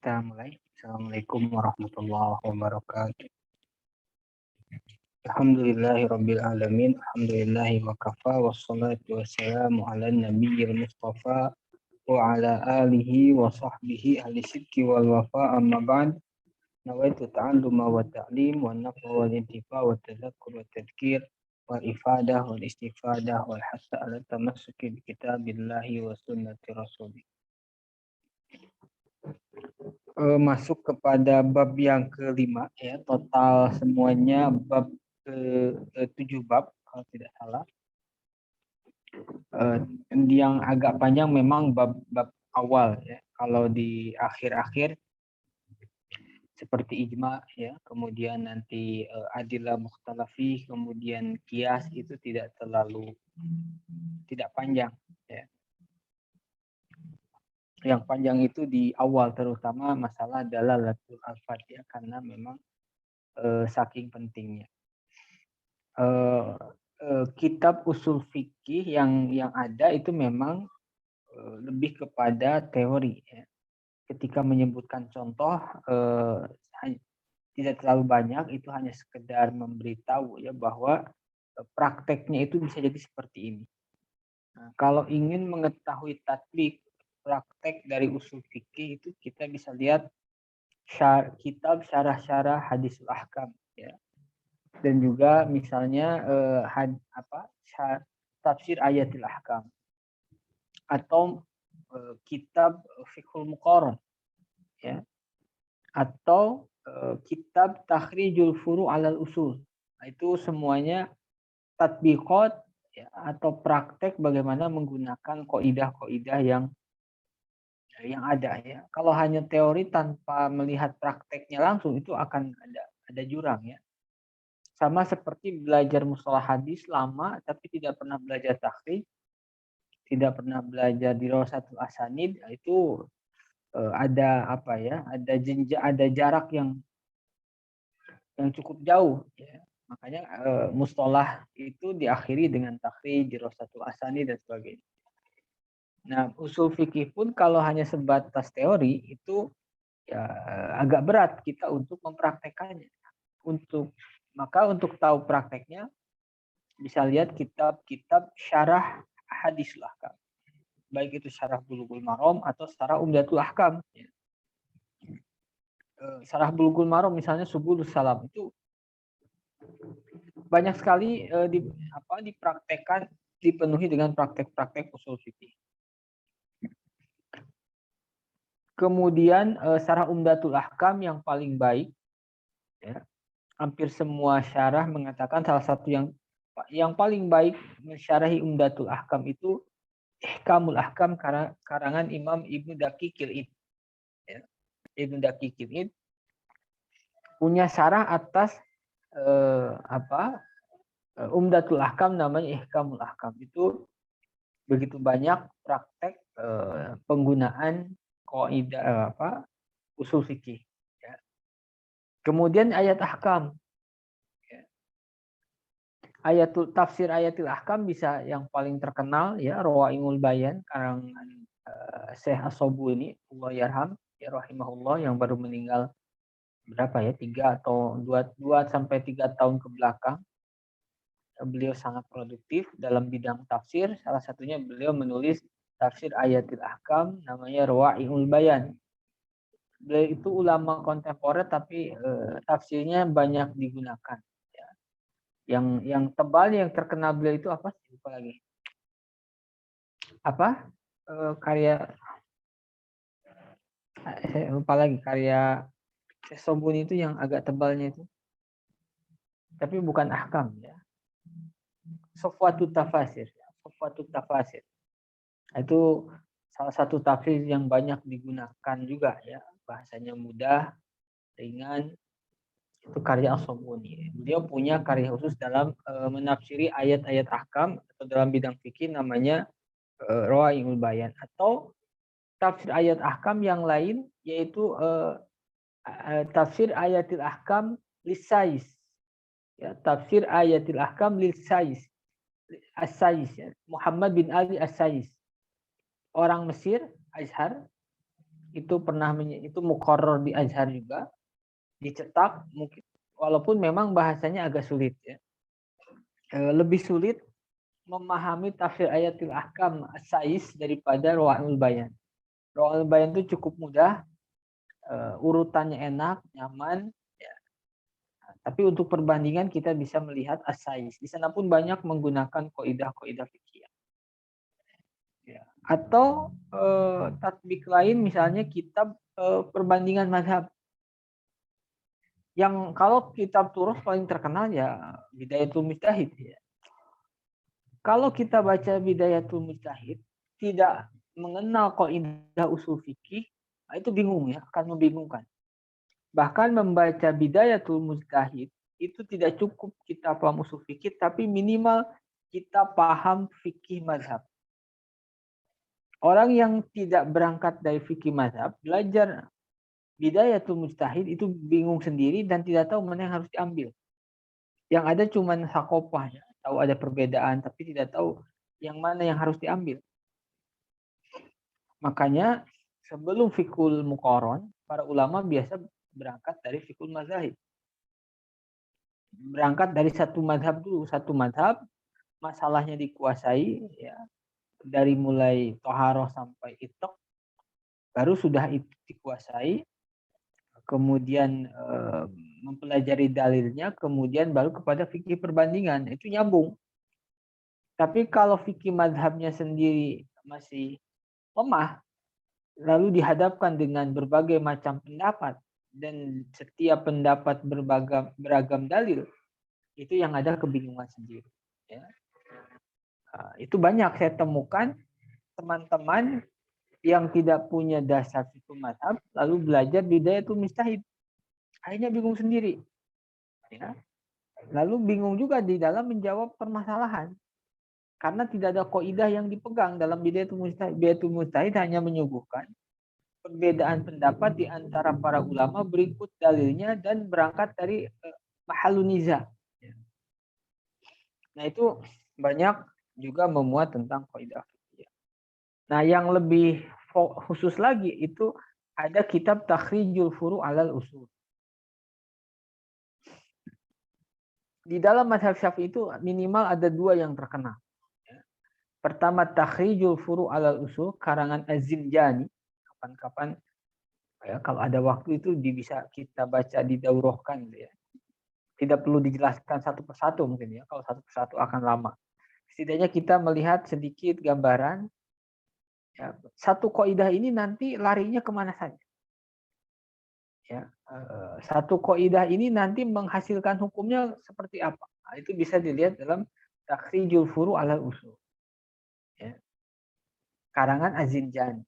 Kita mulai. Assalamualaikum warahmatullahi wabarakatuh. Alhamdulillahirabbil alamin. Alhamdulillahi wa kafa wassalatu wassalamu ala nabiyil mustafa wa ala alihi wa sahbihi ahli sidqi wal wafa amma ba'd. Nawaitu ta'alluma wa ta'lim wa nafa wal intifa wa tadhakkur wa tadhkir wal ifadah wal istifadah wal hasa ala tamassuki bi kitabillahi wa sunnati rasulih. Masuk kepada bab yang kelima ya, total semuanya bab ke-7 bab kalau tidak salah. Yang agak panjang memang bab awal ya. Kalau di akhir-akhir seperti ijma ya, kemudian nanti adilah mukhtalafi, kemudian kias itu tidak panjang ya. Yang panjang itu di awal, terutama masalah dalalatul alfad ya, karena memang saking pentingnya. Kitab usul fikih yang ada itu memang lebih kepada teori ya. Ketika menyebutkan contoh tidak terlalu banyak, itu hanya sekedar memberitahu ya bahwa prakteknya itu bisa jadi seperti ini. Nah, kalau ingin mengetahui tatbik praktek dari usul fikih itu kita bisa lihat kitab syarah-syarah hadisul ahkam ya. Dan juga misalnya tafsir ayatil ahkam atau kitab fiqhul muqarrar ya, atau kitab takhrijul furu' alal usul. Nah, itu semuanya tatbiqat ya, atau praktek bagaimana menggunakan kaidah-kaidah yang ada ya. Kalau hanya teori tanpa melihat prakteknya langsung itu akan ada jurang ya. Sama seperti belajar mustalah hadis lama tapi tidak pernah belajar takhrij, tidak pernah belajar dirasatul asanid, itu ada apa ya? Ada jarak yang cukup jauh ya. Makanya mustalah itu diakhiri dengan takhrij, dirasatul asanid dan sebagainya. Nah, usul fikih pun kalau hanya sebatas teori itu ya agak berat kita untuk mempraktekannya. Maka untuk tahu prakteknya bisa lihat kitab-kitab syarah hadis ahkam. Baik itu syarah Bulughul Maram atau syarah Umdatul Ahkam. Syarah Bulughul Maram misalnya Subulus Salam itu banyak sekali dipraktekkan, dipenuhi dengan praktek-praktek usul fikih. Kemudian syarah Umdatul Ahkam yang paling baik ya, hampir semua syarah mengatakan salah satu yang paling baik mensyarahi Umdatul Ahkam itu Ihkamul Ahkam karangan Imam Ibnu Daqiqil Id. Ya. Ibnu Daqiqil Id punya syarah atas Umdatul Ahkam, namanya Ihkamul Ahkam. Itu begitu banyak praktek penggunaan kaidah usul fikih. Ya. Kemudian ayat ahkam. Tafsir ayatil ahkam bisa yang paling terkenal ya Rawaimul Bayan karangan Syekh As-Sobuni Allah yarham ya rahimahullah, yang baru meninggal berapa ya 3 atau 2 sampai 3 tahun ke belakang. Beliau sangat produktif dalam bidang tafsir, salah satunya beliau menulis tafsir ayatil ahkam namanya Rawaimul Bayan. Beliau itu ulama kontemporer tapi tafsirnya banyak digunakan. Yang tebal yang terkenal beliau itu apa? Lupa lagi. Karya saya lupa lagi, karya Sobun itu yang agak tebalnya itu. Tapi bukan ahkam ya. Sofwatut Tafasir. Itu salah satu tafsir yang banyak digunakan juga ya. Bahasanya mudah, ringan. Itu karya As-Sobuni. Beliau punya karya khusus dalam menafsiri ayat-ayat ahkam atau dalam bidang fikih namanya Rawaimul Bayan, atau tafsir ayat ahkam yang lain yaitu tafsir ayatil ahkam lisais. Ya, tafsir ayatil ahkam lisais. As-Sais ya. Muhammad bin Ali As-Sais. Orang Mesir, Azhar. itu itu muqarrar di Azhar juga, dicetak mungkin walaupun memang bahasanya agak sulit ya. Lebih sulit memahami tafsir ayatul ahkam as-sais daripada Rawahul Bayan. Rawahul Bayan itu cukup mudah, urutannya enak, nyaman. Ya. Tapi untuk perbandingan kita bisa melihat as-sais. Di sana pun banyak menggunakan kaidah-kaidah fikih. Ya. Atau tatbik lain misalnya kitab perbandingan mazhab. Yang kalau kitab Turus paling terkenal ya Bidayatul Mujtahid ya. Kalau kita baca Bidayatul Mujtahid tidak mengenal kaidah usul fikih, itu bingung ya, akan membingungkan. Bahkan membaca Bidayatul Mujtahid itu tidak cukup kita paham usul fikih, tapi minimal kita paham fikih mazhab. Orang yang tidak berangkat dari fikih mazhab, belajar Bidayatul Mujtahid itu bingung sendiri dan tidak tahu mana yang harus diambil. Yang ada cuma sakopah, ya. Tahu ada perbedaan, tapi tidak tahu yang mana yang harus diambil. Makanya sebelum fikul muqaron, para ulama biasa berangkat dari fikul mazhab. Berangkat dari satu mazhab dulu, satu mazhab, masalahnya dikuasai, ya, dari mulai toharoh sampai itok, baru sudah itu dikuasai, kemudian mempelajari dalilnya, kemudian baru kepada fikih perbandingan, itu nyambung. Tapi kalau fikih madhabnya sendiri masih lemah, lalu dihadapkan dengan berbagai macam pendapat, dan setiap pendapat beragam dalil, itu yang ada kebingungan sendiri. Ya. Itu banyak saya temukan teman-teman yang tidak punya dasar fikih madhab, lalu belajar Bidayatul Mujtahid. Akhirnya bingung sendiri. Ya. Lalu bingung juga di dalam menjawab permasalahan. Karena tidak ada kaidah yang dipegang dalam Bidayatul Mujtahid. Bidayatul Mujtahid hanya menyuguhkan perbedaan pendapat di antara para ulama berikut dalilnya dan berangkat dari mahallun niza. Nah itu banyak juga memuat tentang kaidah fikih. Nah yang lebih khusus lagi itu ada kitab Takhrijul Furu' alal Usul. Di dalam mazhab Syafi'i itu minimal ada dua yang terkenal. Pertama Takhrijul Furu' alal Usul karangan Az-Zinjani. Kapan-kapan ya, kalau ada waktu itu bisa kita baca didaurohkan gitu ya. Tidak perlu dijelaskan satu persatu mungkin ya. Kalau satu persatu akan lama. Setidaknya kita melihat sedikit gambaran. Ya, satu kaidah ini nanti larinya kemana saja. Ya, satu kaidah ini nanti menghasilkan hukumnya seperti apa. Nah, itu bisa dilihat dalam Takhrijul Furu' alal Usul. Ya. Karangan Az-Zinjani.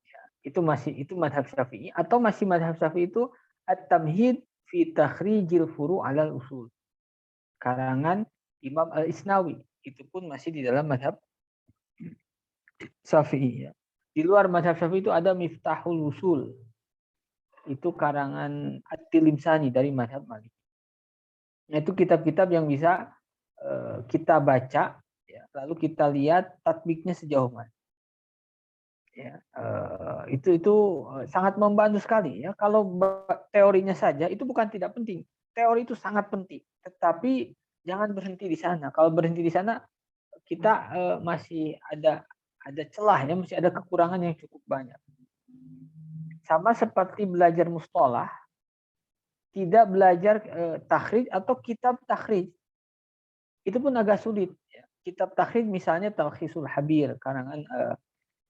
Ya, itu mazhab Syafi'i atau masih mazhab Syafi'i itu At-Tamhid fi Takhrijil Furu' alal Usul. Karangan Imam Al-Isnawi. Itu pun masih di dalam mazhab Syafi'i ya. Di luar mazhab Syafi'i itu ada Miftahul Usul. Itu karangan At-Tilimsani dari mazhab Maliki. Nah, itu kitab-kitab yang bisa kita baca, ya, lalu kita lihat tatbiknya sejauh mana. Ya, itu sangat membantu sekali ya. Kalau teorinya saja itu bukan tidak penting. Teori itu sangat penting, tetapi jangan berhenti di sana. Kalau berhenti di sana kita masih ada celah ya, masih ada kekurangan yang cukup banyak. Sama seperti belajar mustalah, tidak belajar takhrij atau kitab takhrij. Itu pun agak sulit. Ya. Kitab takhrij misalnya Talkhisul Habir, karangan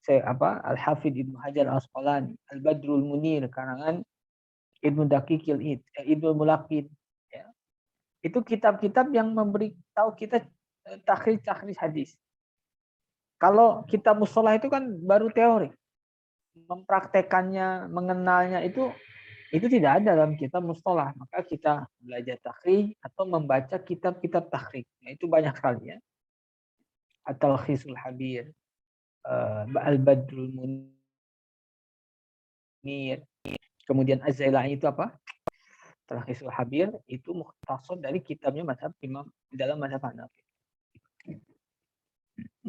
Al-Hafidh Ibnu Hajar Al-Asqalani, Al-Badrul Munir, karangan Ibnu Daqiqil Id, Ibnu Mulaqin. Ya. Itu kitab-kitab yang memberi tahu kita takhrij hadis. Kalau kitab mustalah itu kan baru teori. Mempraktekannya, mengenalnya itu tidak ada dalam kitab mustalah. Maka kita belajar takhrij atau membaca kitab-kitab takhrij. Nah, itu banyak sekali ya. At-Talkhisul Habir, Al-Badrul Munir, kemudian Az-Zailai itu apa? Talkhisul Habir itu mukhtasar dari kitabnya mazhab Imam dalam mazhab Hanafi.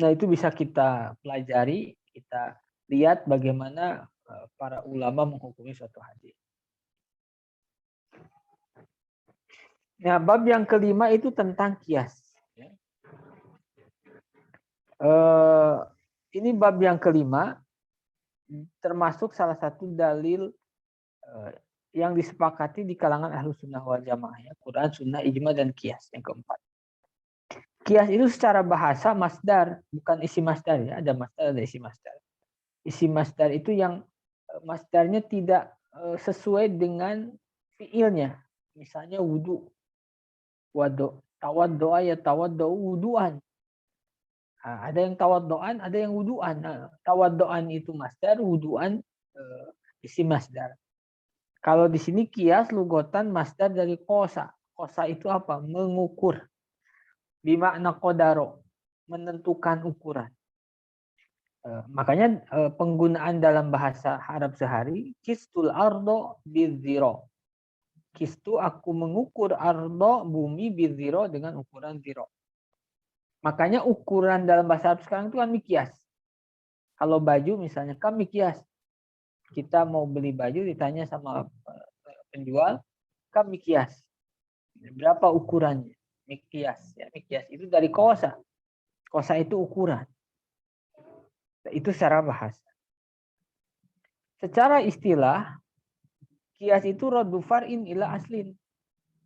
Nah, itu bisa kita pelajari, kita lihat bagaimana para ulama menghukumi suatu hadis. Nah, bab yang kelima itu tentang kias. Ini bab yang kelima, termasuk salah satu dalil yang disepakati di kalangan Ahlus Sunnah wal Jamaah, ya, Quran, Sunnah, Ijma, dan kias yang keempat. Kias itu secara bahasa masdar, bukan isi masdar, ya. Ada masdar, ada isi masdar. Isi masdar itu yang masdarnya tidak sesuai dengan fiilnya. Misalnya wudu, wado, tawaddoa ya tawaddau wuduan. Nah, ada yang tawaddoan, ada yang wuduan. Nah, tawaddoan itu masdar, wuduan isi masdar. Kalau di sini kias lugotan masdar dari kosa. Kosa itu apa? Mengukur. Bimakna kodaro, menentukan ukuran. Makanya penggunaan dalam bahasa Arab sehari, kistul ardo bidziro. Kistu, aku mengukur ardo, bumi, bidziro, dengan ukuran ziro. Makanya ukuran dalam bahasa Arab sekarang itu kan mikias. Kalau baju misalnya, kan mikias. Kita mau beli baju ditanya sama penjual, kan mikias. Berapa ukurannya? Mikias. Ya, mikias itu dari kosa. Kosa itu ukuran. Itu secara bahasa. Secara istilah, kias itu raddu far'in ila aslin.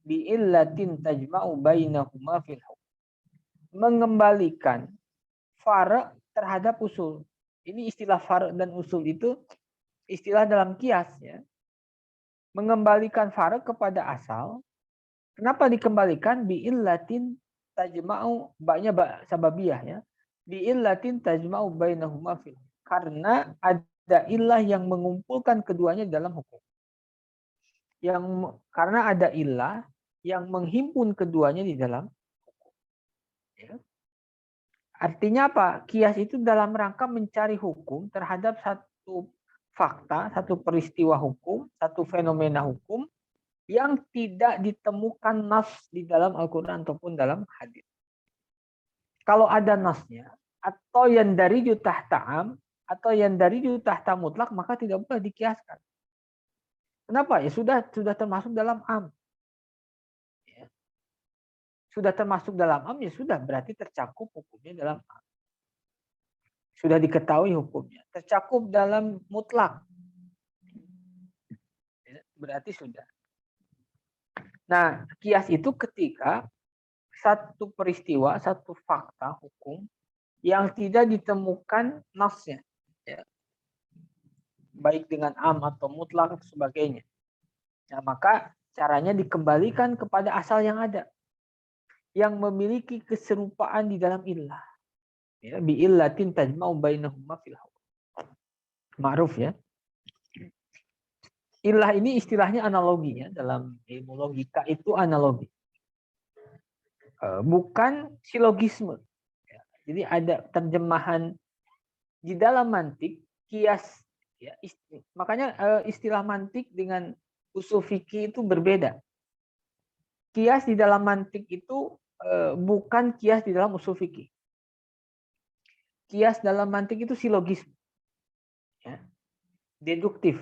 Bi'illatin tajma'u bainahuma fil hukm. Mengembalikan far' terhadap usul. Ini istilah far' dan usul itu istilah dalam kias, ya. Mengembalikan far' kepada asal. Kenapa dikembalikan? Bi'illatin tajma'u, ba'nya sababiyah, ya. Bi'illatin tajma'u bainahuma fil. Karena ada ilah yang mengumpulkan keduanya dalam hukum. Karena ada ilah yang menghimpun keduanya di dalam hukum. Ya. Artinya apa? Kias itu dalam rangka mencari hukum terhadap satu fakta, satu peristiwa hukum, satu fenomena hukum yang tidak ditemukan nas di dalam Al-Quran ataupun dalam hadis. Kalau ada nasnya, atau yang dari tahta am, atau yang dari tahta mutlak, maka tidak boleh dikiaskan. Kenapa? Ya sudah termasuk dalam am. Ya. Sudah termasuk dalam am, ya sudah, berarti tercakup hukumnya dalam am. Sudah diketahui hukumnya. Tercakup dalam mutlak. Ya, berarti sudah. Nah, kias itu ketika satu peristiwa, satu fakta hukum yang tidak ditemukan nasnya, ya. Baik dengan am atau mutlak atau sebagainya. Nah, maka caranya dikembalikan kepada asal yang ada, yang memiliki keserupaan di dalam illah. Ya, bi illatin tajma'u bainahuma fil hukm. Ma'ruf, ya. Ilah ini istilahnya analogi, ya. Dalam ilmu logika itu analogi. Bukan silogisme. Ya. Jadi ada terjemahan di dalam mantik, kias. Ya, makanya istilah mantik dengan usul fikih itu berbeda. Kias di dalam mantik itu bukan kias di dalam usul fikih. Kias dalam mantik itu silogisme. Ya. Deduktif.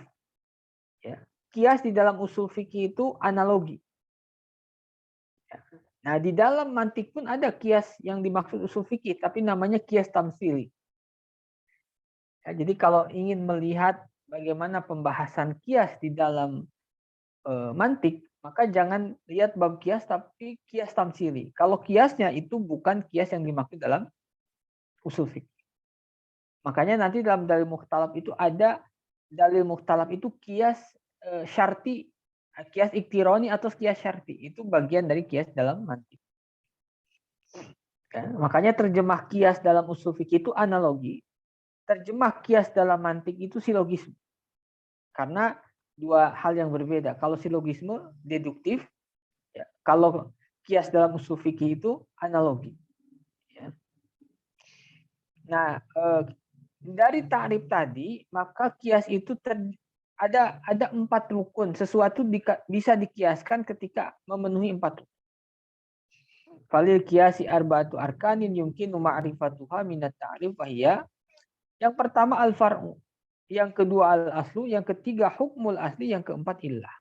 Ya. Kias di dalam usul fikih itu analogi. Ya. Nah, di dalam mantik pun ada kias yang dimaksud usul fikih, tapi namanya kias tamsili. Ya, jadi kalau ingin melihat bagaimana pembahasan kias di dalam mantik, maka jangan lihat bab kias, tapi kias tamsili. Kalau kiasnya itu bukan kias yang dimaksud dalam usul fikih. Makanya nanti dalam dalil mukhtalaf itu ada dalil mukhtalaf itu kias syarti, kias iktironi atau kias syarti. Itu bagian dari kias dalam mantik. Ya, makanya terjemah kias dalam usul fikih itu analogi. Terjemah kias dalam mantik itu silogisme. Karena dua hal yang berbeda. Kalau silogisme deduktif, ya. Kalau kias dalam usul fikih itu analogi. Ya. Nah, dari ta'rif tadi, maka kias itu ada 4 rukun. Sesuatu bisa dikiaskan ketika memenuhi 4 rukun. Falil kiasi arba'atu arkanin yumkinu ma'rifatuha minat ta'rif wahiyya. Yang pertama al-far'u. yang kedua al-aslu, yang ketiga hukmul asli, yang keempat illah.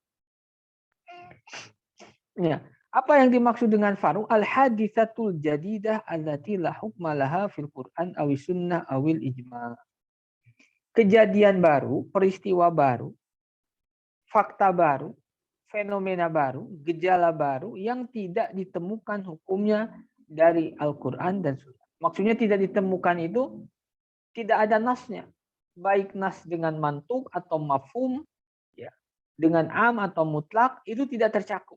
Ya. Apa yang dimaksud dengan faru? Al-haditsatul jadidah allati la hukma laha fil Qur'an awi sunnah awil ijma'. Kejadian baru, peristiwa baru, fakta baru, fenomena baru, gejala baru yang tidak ditemukan hukumnya dari Al-Qur'an dan sunnah. Maksudnya tidak ditemukan itu tidak ada nasnya. Baik nas dengan mantuk atau mafhum, ya, dengan am atau mutlak, itu tidak tercakup.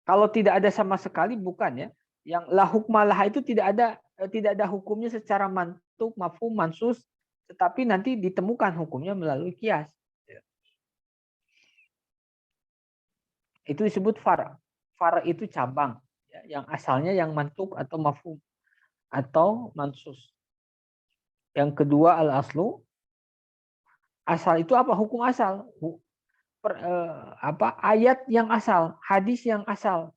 Kalau tidak ada sama sekali bukan ya. Yang la hukmalah itu tidak ada hukumnya secara mantuk, mafhum, mansus, tetapi nanti ditemukan hukumnya melalui kias. Itu disebut far'. Far' itu cabang, ya, yang asalnya yang mantuk atau mafhum atau mansus. Yang kedua al-aslu. Asal itu apa? Hukum asal. Ayat yang asal, hadis yang asal.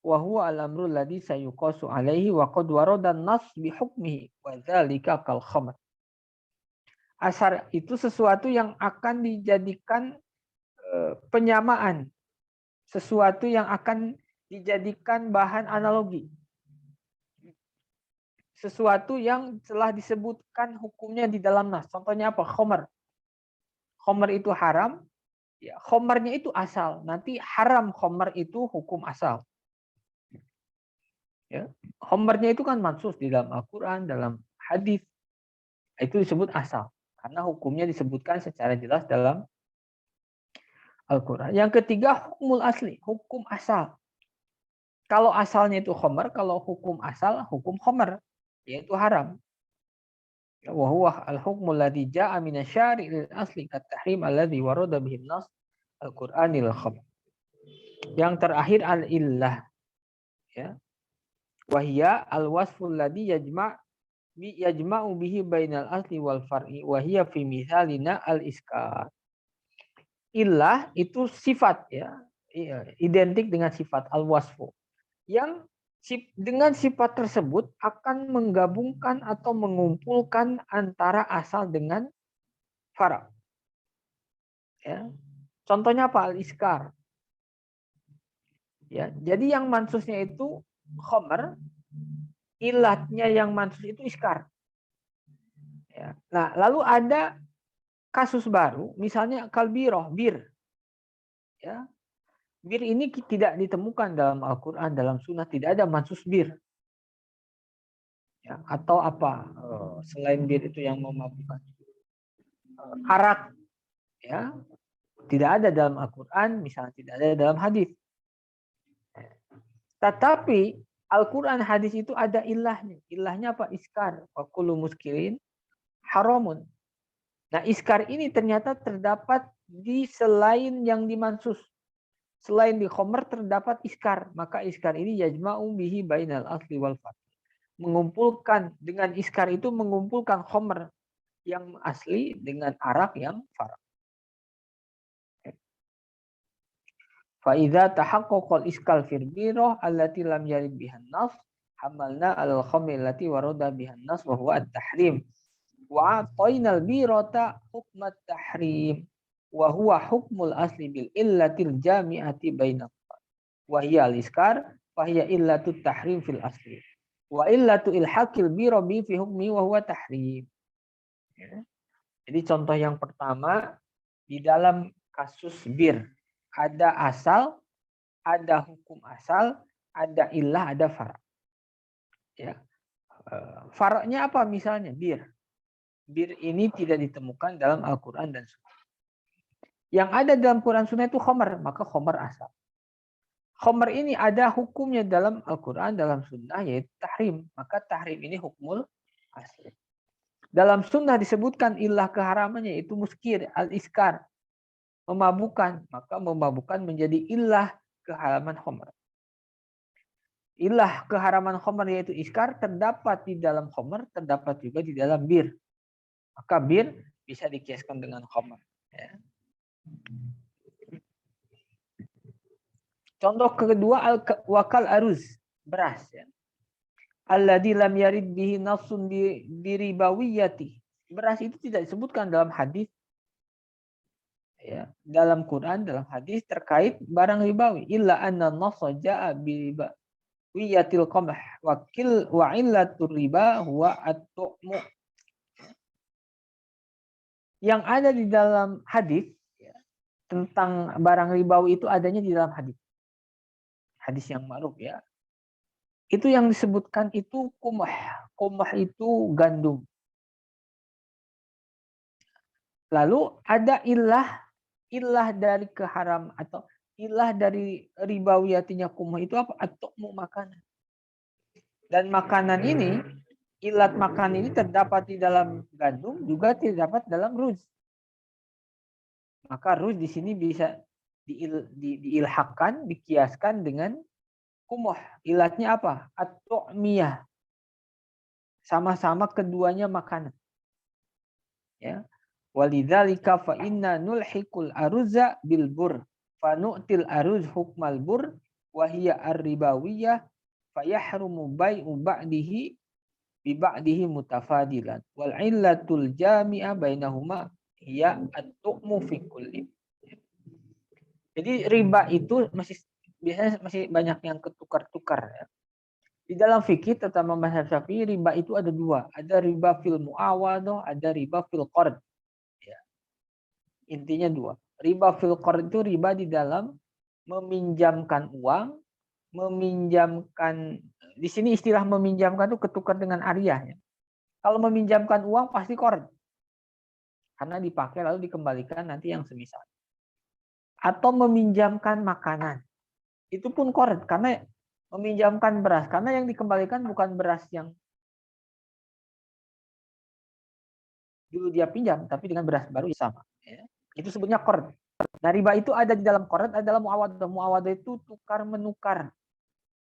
Wa huwa al-amrul ladzi sayuqasu alaihi wa qad warada an-nass bi hukmihi wa dzalika kal khamr. Asal itu sesuatu yang akan dijadikan penyamaan, sesuatu yang akan dijadikan bahan analogi. Sesuatu yang telah disebutkan hukumnya di dalam nas. Contohnya apa? Khamr. Khamr itu haram. Ya, khomernya itu asal. Nanti haram khomer itu hukum asal. Ya, khomernya itu kan mansus di dalam Al-Quran, dalam hadis. Itu disebut asal. Karena hukumnya disebutkan secara jelas dalam Al-Quran. Yang ketiga, hukumul asli. Hukum asal. Kalau asalnya itu khomer, kalau hukum asal, hukum khomer. Yaitu haram. Wa huwa al-hukmul ladzi jaa'a minasyari'il asli kat-tahrim alladzi warada bihi an-nass al-Qur'anil khamr. Yang terakhir al-illah, ya. Wahia al-wasful ladzi yajma'u bihi bainal asli wal far'i wa hiya fi misalina al-iskar. Illah itu sifat, ya, identik dengan sifat al-wasfu yang dengan sifat tersebut akan menggabungkan atau mengumpulkan antara asal dengan fara'. Ya. Contohnya apa? Al-iskar. Ya, jadi yang mansusnya itu khomer, ilatnya yang mansus itu iskar. Ya. Nah, lalu ada kasus baru, misalnya kalbiroh, bir. Ya. Bir ini tidak ditemukan dalam Al-Quran, dalam Sunnah, tidak ada mansus bir. Ya. Atau apa? Selain bir itu yang memabukkan. Arak. Ya. Tidak ada dalam Al-Quran, misalnya tidak ada dalam hadis. Tetapi Al-Quran hadis itu ada ilahnya. Ilahnya apa? Iskar. Wa kullu muskirin haramun. Nah, iskar ini ternyata terdapat di selain yang dimansus. Selain di khomer terdapat iskar. Maka iskar ini yajma'u bihi bainal asli wal fard. Mengumpulkan, dengan iskar itu mengumpulkan khomer yang asli dengan arak yang farad. Fa'idha tahaqqaqal iskal firbiroh allati lam yarid bihan nas hamalna alal khamri allati waroda bihan nas wa huwa at-tahrim. Wa a'tainal birata hukmat tahrim wa huwa hukmul asli bil illatil jami'ati bainahum wa hiya al-iskar fa hiya illatut tahrim fil asli wa illatu ilhaqil birabi fi hukmi wa huwa tahrim. Ya. Jadi contoh yang pertama di dalam kasus bir ada asal, ada hukum asal, ada illah, ada far'. Ya. Far'nya apa misalnya? Bir. Bir ini tidak ditemukan dalam Al-Quran dan Sunnah. Yang ada dalam Quran Sunnah itu khomer, maka khomer asal. Khomer ini ada hukumnya dalam Al-Quran, dalam Sunnah, yaitu tahrim. Maka tahrim ini hukmul asli. Dalam Sunnah disebutkan ilah keharamannya, yaitu muskir, al-iskar. Memabukkan, maka memabukkan menjadi ilah keharaman khomer. Ilah keharaman khomer yaitu iskar terdapat di dalam khomer, terdapat juga di dalam bir. Maka bir bisa dikiaskan dengan khomer. Ya. Contoh kedua wakal aruz, beras. Ya. Alladzi lam yarid bihi nafsun biribawiyati. Beras itu tidak disebutkan dalam hadis, ya, dalam Quran, dalam hadis terkait barang ribawi. Illa anna nassa ja'a bi wiyatil qamh wa illatur riba huwa at-tu'mu. Yang ada di dalam hadis, ya, tentang barang ribawi itu adanya di dalam hadis. Hadis yang ma'ruf, ya. Itu yang disebutkan itu qumah. Qumah itu gandum. Lalu ada ilah dari keharam atau ilah dari ribawiyatinya qumah itu apa? At-tu'mu, makanan. Dan makanan ini, ilat makan ini terdapat di dalam gandum, juga terdapat dalam ruz. Maka ruz di sini bisa diilhakkan, dikiaskan dengan kumuh. Ilatnya apa? At-tu'miyah. Sama-sama keduanya makanan. Ya. Walidzalika fa inna nulhiqul aruzza bil bur. Fa nu'til aruz hukmal bur wa hiya ar-ribawiyah fa yahrumu bai'u ba'dihi bi ba'dihi mutafadilan. Wal illatul jami'ah bainahuma hiya at-tu'mu fi kulli. Jadi riba itu biasanya masih banyak yang ketukar-tukar, ya. Di dalam fikih, terutama mazhab Syafi'i, riba itu ada dua. Ada riba fil muawadah, ada riba fil qard. Ya. Intinya dua. Riba fil qard itu riba di dalam meminjamkan uang, meminjamkan, di sini istilah meminjamkan itu ketukar dengan ariah. Ya. Kalau meminjamkan uang pasti qard. Karena dipakai lalu dikembalikan nanti yang semisal. Atau meminjamkan makanan. Itu pun qard, karena meminjamkan beras, karena yang dikembalikan bukan beras yang dulu dia pinjam, tapi dengan beras baru sama. Ya. Itu sebutnya qard. Nah, riba itu ada di dalam qard, ada dalam muawadah. Muawadah itu tukar menukar.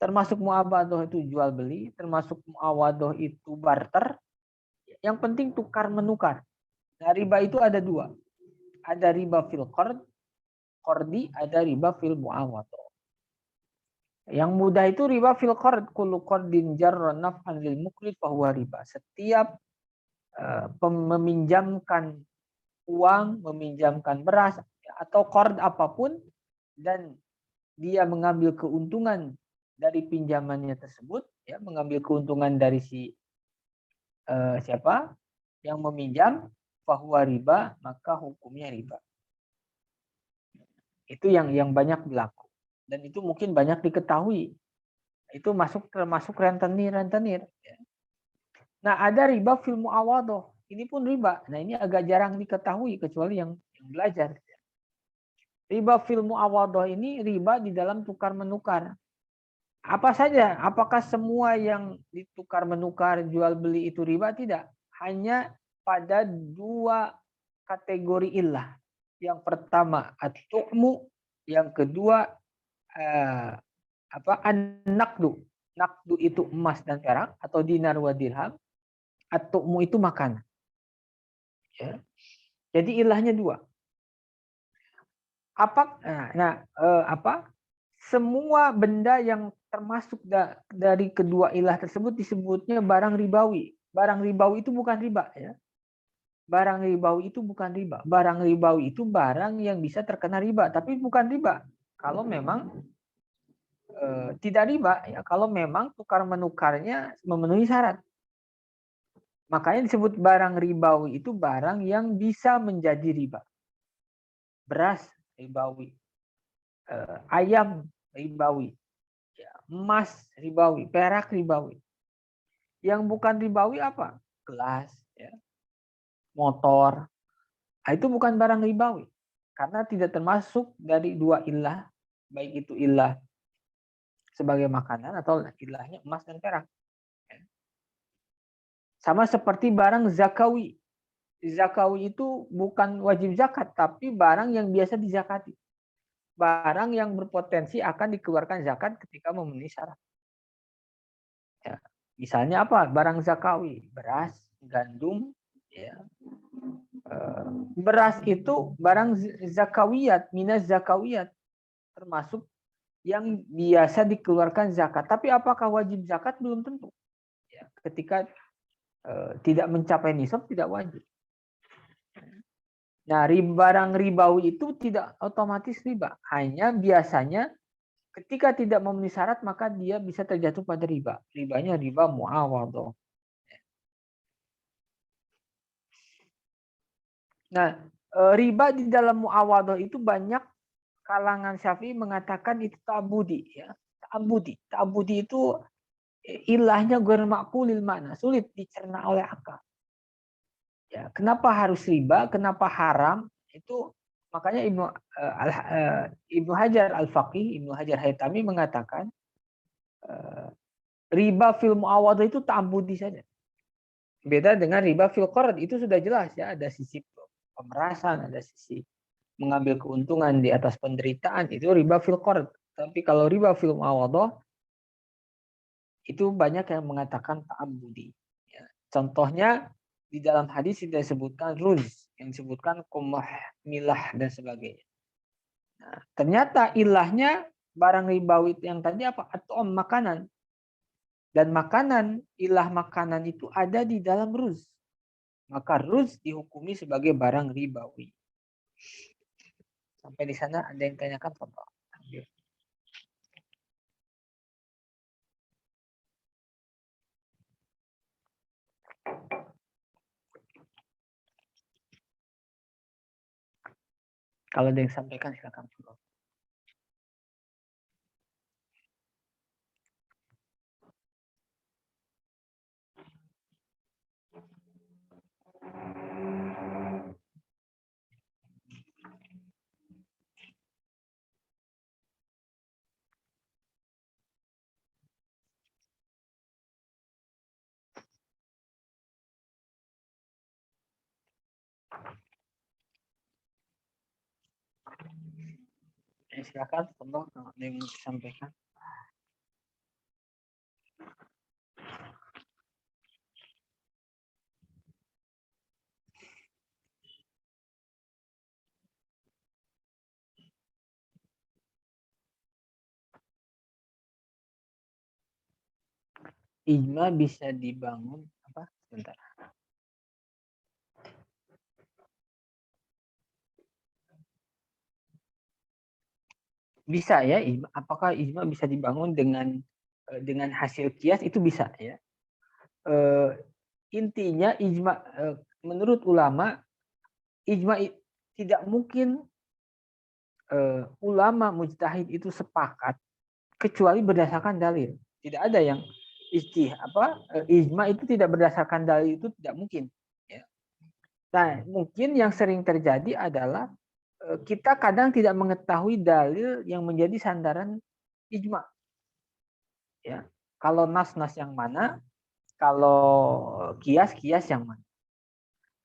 Termasuk muawadah itu jual beli, termasuk muawadah itu barter. Yang penting tukar menukar. Nah, riba itu ada dua. Ada riba fil qard, qardi, ada riba fil muawadah. Yang mudah itu riba fil qard, kullu qardin jarra naf'an lil muqrid fa huwa riba. Setiap meminjamkan uang, meminjamkan beras atau qard apapun dan dia mengambil keuntungan dari pinjamannya tersebut, ya, mengambil keuntungan dari si siapa yang meminjam, fa huwa riba, maka hukumnya riba. Itu yang banyak berlaku. Dan itu mungkin banyak diketahui. Itu termasuk rentenir. Ya. Nah, ada riba fil muawadah. Ini pun riba. Nah, ini agak jarang diketahui kecuali yang belajar. Riba fil muawadah ini riba di dalam tukar menukar. Apa saja? Apakah semua yang ditukar menukar jual beli itu riba? Tidak. Hanya pada dua kategori illah. Yang pertama at-tu'mu, yang kedua an-naqdu. Naqdu itu emas dan perak atau dinar wa dirham. At-tu'mu itu makanan. Ya. Jadi ilahnya dua. Semua benda yang termasuk dari kedua ilah tersebut disebutnya barang ribawi. Barang ribawi itu bukan riba, ya. Barang ribawi itu bukan riba. Barang ribawi itu barang yang bisa terkena riba, tapi bukan riba. Kalau memang tidak riba, ya, kalau memang tukar menukarnya memenuhi syarat. Makanya disebut barang ribawi itu barang yang bisa menjadi riba. Beras ribawi, ayam ribawi, ya, emas ribawi, perak ribawi. Yang bukan ribawi apa? Gelas, ya, motor. Nah, itu bukan barang ribawi karena tidak termasuk dari dua ilah, baik itu ilah sebagai makanan atau ilahnya emas dan perak. Sama seperti barang zakawi. Zakawi itu bukan wajib zakat, tapi barang yang biasa dizakati. Barang yang berpotensi akan dikeluarkan zakat ketika memenuhi syarat. Ya. Misalnya apa? Barang zakawi, beras, gandum, ya. Beras itu barang zakawiyat, minas zakawiyat, termasuk yang biasa dikeluarkan zakat. Tapi apakah wajib zakat? Belum tentu. Ya. Ketika tidak mencapai nisab tidak wajib. Nah, barang ribawi itu tidak otomatis riba. Hanya biasanya ketika tidak memenuhi syarat maka dia bisa terjatuh pada riba. Ribanya riba muawadhah. Nah, riba di dalam muawadhah itu banyak kalangan Syafi'i mengatakan itu ta'budi ya. Ta'budi itu ilahnya ghairu ma'qulil makna, sulit dicerna oleh akal. Ya, kenapa harus riba? Kenapa haram? Itu makanya Ibnu Hajar Al-Faqih, Ibnu Hajar Haytami mengatakan riba fil muawadhah itu ta'budi saja. Beda dengan riba fil qard, itu sudah jelas ya, ada sisi pemerasan, ada sisi mengambil keuntungan di atas penderitaan, itu riba fil qard. Tapi kalau riba fil muawadhah itu banyak yang mengatakan ta'budi. Ya. Contohnya di dalam hadis tidak disebutkan ruz, yang disebutkan qumah, milah dan sebagainya. Nah, ternyata ilahnya barang ribawi yang tadi apa? At'am, makanan. Dan makanan, ilah makanan itu ada di dalam ruz. Maka ruz dihukumi sebagai barang ribawi. Sampai di sana ada yang tanyakan, Pak? Kalau ada yang sampaikan silakan. Silakan, contoh ada yang mau disampaikan. Ijma bisa dibangun apa? Sebentar. Bisa ya, apakah ijma bisa dibangun dengan hasil kias? Itu bisa ya. Intinya ijma menurut ulama ijma tidak mungkin ulama mujtahid itu sepakat kecuali berdasarkan dalil. Tidak ada yang ijma itu tidak berdasarkan dalil, itu tidak mungkin. Ya. Nah, mungkin yang sering terjadi adalah kita kadang tidak mengetahui dalil yang menjadi sandaran ijma. Ya. Kalau nas-nas yang mana, kalau kias yang mana.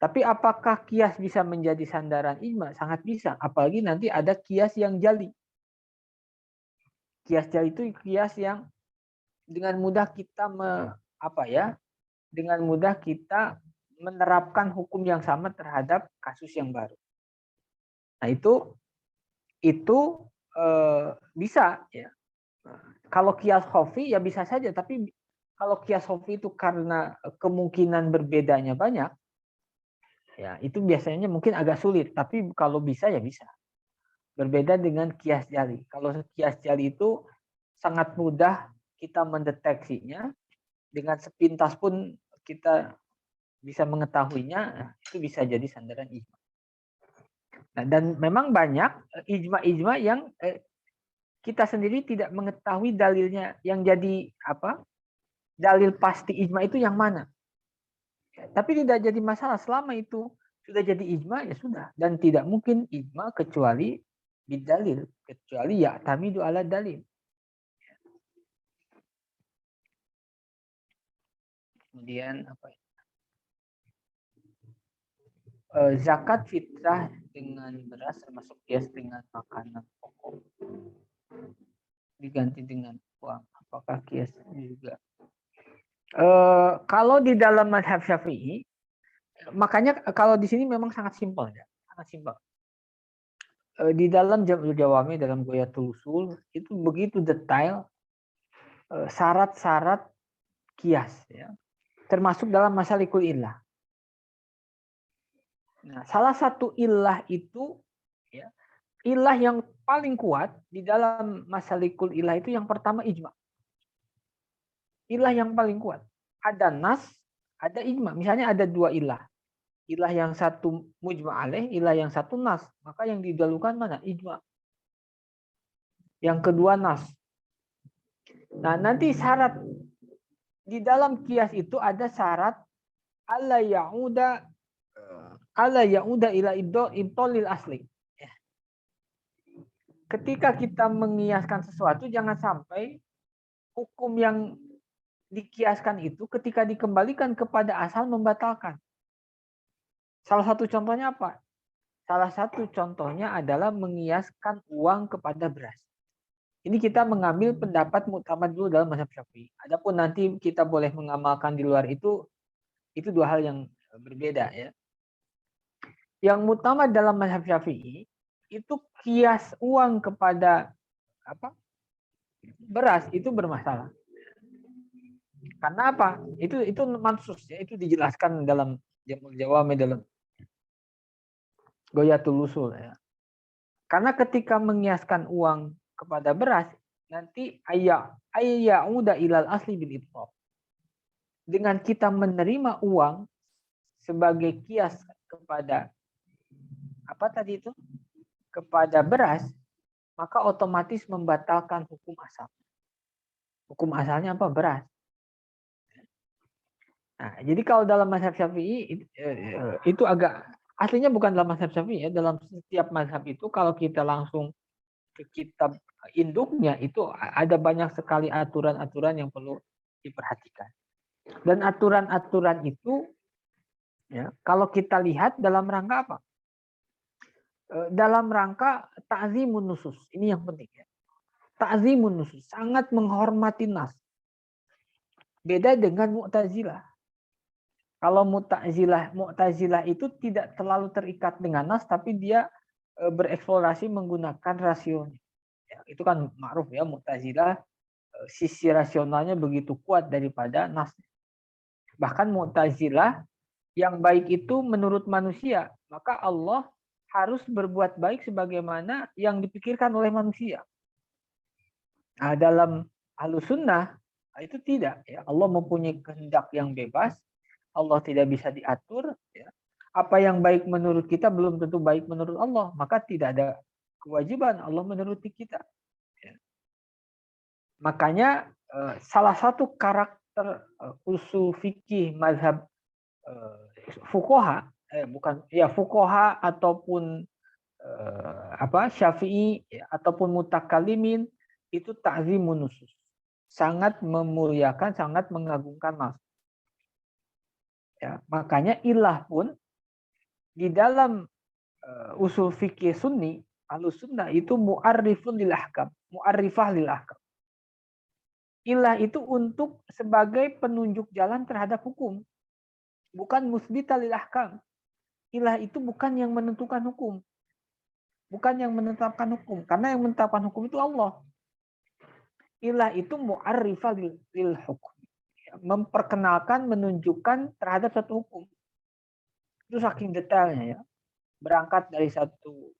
Tapi apakah kias bisa menjadi sandaran ijma? Sangat bisa. Apalagi nanti ada kias yang jali. Kias jali itu kias yang dengan mudah kita dengan mudah kita menerapkan hukum yang sama terhadap kasus yang baru. Nah, itu bisa ya. Kalau kias khofi ya bisa saja, tapi kalau kias khofi itu karena kemungkinan berbedanya banyak, ya itu biasanya mungkin agak sulit. Tapi kalau bisa ya bisa. Berbeda dengan kias jali. Kalau kias jali itu sangat mudah kita mendeteksinya, dengan sepintas pun kita bisa mengetahuinya, itu bisa jadi sandaran ijma. Nah, dan memang banyak ijma-ijma yang kita sendiri tidak mengetahui dalilnya, yang jadi dalil pasti ijma itu yang mana. Tapi tidak jadi masalah selama itu sudah jadi ijma, ya sudah. Dan tidak mungkin ijma kecuali bidalil, kecuali ya'tamidu ala dalil. Kemudian zakat fitrah dengan beras termasuk kias dengan makanan pokok diganti dengan uang, apakah kias juga? Kalau di dalam mazhab Syafi'i, makanya kalau di sini memang sangat simpel ya, sangat simpel. Di dalam Jam'ul Jawami, dalam Ghayatul Usul itu begitu detail syarat-syarat kias ya. termasuk dalam masalikul illah. Nah, salah satu illah itu, ya, ilah yang paling kuat di dalam masalikul ilah itu yang pertama ijma. Ilah yang paling kuat. Ada nas, ada ijma. Misalnya ada dua ilah. Ilah yang satu mujma alaih, ilah yang satu nas. Maka yang didahulukan mana? Ijma. Yang kedua nas. Nah, nanti syarat di dalam kias itu ada syarat alla ya'uda ila ibtolil asli. Ketika kita mengiaskan sesuatu, jangan sampai hukum yang dikiaskan itu ketika dikembalikan kepada asal membatalkan. Salah satu contohnya apa? Salah satu contohnya adalah mengiaskan uang kepada beras. Ini kita mengambil pendapat muktamad dulu dalam mazhab Syafi'i. Adapun nanti kita boleh mengamalkan di luar itu dua hal yang berbeda ya. Yang muktamad dalam mazhab Syafi'i itu kias uang kepada beras itu bermasalah. Karena apa? Itu mansus ya, itu dijelaskan dalam Jamul Jawami dalam Goyatul Usul ya. Karena ketika mengiaskan uang kepada beras nanti udah ilal asli bil itfaq. Dengan kita menerima uang sebagai kias kepada apa tadi itu? Kepada beras, maka otomatis membatalkan hukum asal. Hukum asalnya apa? Beras. Nah, jadi kalau dalam mazhab Syafi'i itu agak aslinya bukan dalam mazhab Syafi'i ya, dalam setiap mazhab itu kalau kita langsung ke kitab induknya itu ada banyak sekali aturan-aturan yang perlu diperhatikan. Dan aturan-aturan itu ya, kalau kita lihat dalam rangka apa? Dalam rangka ta'zimun nusus. Ini yang penting ya. Ta'zimun nusus, sangat menghormati nas. Beda dengan Mu'tazilah. Kalau Mu'tazilah itu tidak terlalu terikat dengan nas, tapi dia bereksplorasi menggunakan rasionya. Ya, itu kan ma'ruf ya, Mu'tazilah sisi rasionalnya begitu kuat daripada nas. Bahkan Mu'tazilah yang baik itu menurut manusia, maka Allah harus berbuat baik sebagaimana yang dipikirkan oleh manusia. Nah, dalam Ahlus Sunnah itu tidak ya. Allah mempunyai kehendak yang bebas, Allah tidak bisa diatur ya. Apa yang baik menurut kita belum tentu baik menurut Allah, maka tidak ada kewajiban Allah menuruti kita ya. Makanya salah satu karakter usul fikih mazhab fuqaha fuqaha ataupun Syafi'i ya, ataupun mutakallimin itu ta'zimun nusus. Sangat memuliakan, sangat mengagungkan nas. Ya, makanya ilah pun di dalam usul fikih sunni, Ahlus Sunnah itu mu'arrifun lil ahkam, mu'arrifah lil ahkam. Ilah itu untuk sebagai penunjuk jalan terhadap hukum. Bukan musbita lil ahkam. Ilah itu bukan yang menentukan hukum. Bukan yang menetapkan hukum. Karena yang menetapkan hukum itu Allah. Ilah itu mu'arrifah lil hukum. Memperkenalkan, menunjukkan terhadap satu hukum. Itu saking detailnya ya. Berangkat dari satu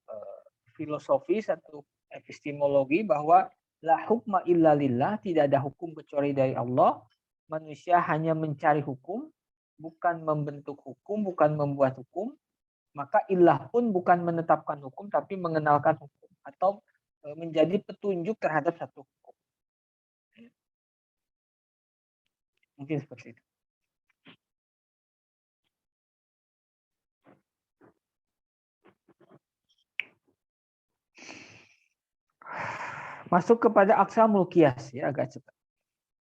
filosofi, satu epistemologi bahwa la hukma illa lillah, tidak ada hukum kecuali dari Allah. Manusia hanya mencari hukum, bukan membentuk hukum, bukan membuat hukum. Maka ilah pun bukan menetapkan hukum, tapi mengenalkan hukum. Atau menjadi petunjuk terhadap satu hukum. Mungkin seperti itu. Masuk kepada aqsamul qiyas ya, agak cepat.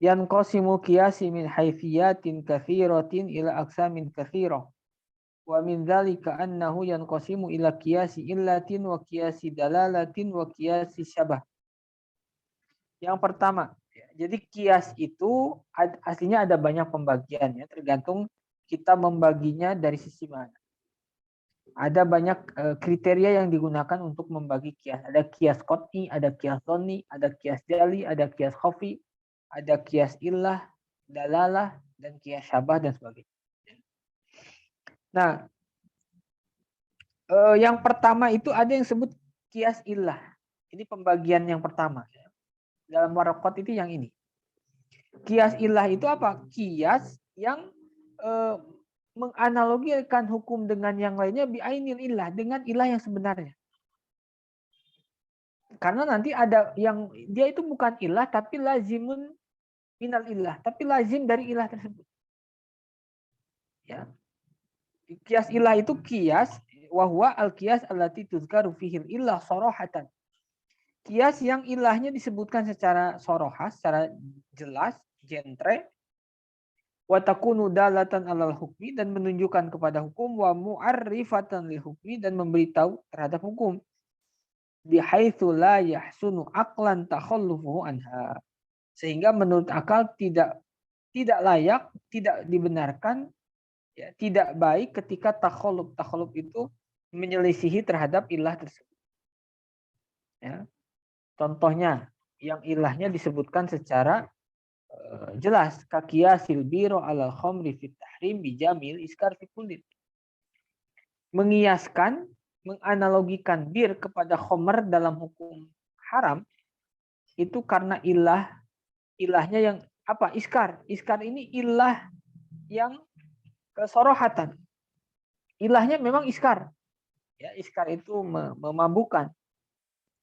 Yanqasimul qiyasi min hayfiyatin katsiratin ila aqsamin katsirah. Wa min dzalika annahu yanqasimu ila qiyasi illatin wa qiyasi dalalatin wa qiyasi syabah. Yang pertama, jadi kias itu aslinya ada banyak pembagian ya, tergantung kita membaginya dari sisi mana. Ada banyak kriteria yang digunakan untuk membagi kias. Ada kias qat'i, ada kias dhonni, ada kias jali, ada kias khafi, ada kias illah, dalalah, dan kias syabah dan sebagainya. Nah, yang pertama itu ada yang sebut kias illah. Ini pembagian yang pertama. Dalam warokot itu yang ini. Kias illah itu apa? Kias yang menganalogikan hukum dengan yang lainnya bi'ainil illah, dengan ilah yang sebenarnya. Karena nanti ada yang dia itu bukan ilah tapi lazimun minal ilah, tapi lazim dari ilah tersebut. Ya. Kias ilah itu kias wahwa al kias allati tuzkaru fihil ilah sorohatan. Kias yang ilahnya disebutkan secara sorohah, secara jelas, jentre, wa takunu dalatan alal hukmi, dan menunjukkan kepada hukum, wa mu'arrifatan lil hukmi, dan memberitahu terhadap hukum. Bihaitsu la yahsunu aqlan takhallufuhu anha. Sehingga menurut akal tidak layak, tidak dibenarkan, ya, tidak baik ketika takhalluf itu menyelisihi terhadap ilah tersebut. Ya. Contohnya yang ilahnya disebutkan secara jelas, kaqiyasil biro alal khamri fit tahrim bijamil iskar fi kullin. Mengiaskan, menganalogikan bir kepada khamr dalam hukum haram itu karena ilahnya yang apa? Iskar. Iskar ini ilah yang kesorohatan. Ilahnya memang iskar. Ya, iskar itu memabukkan.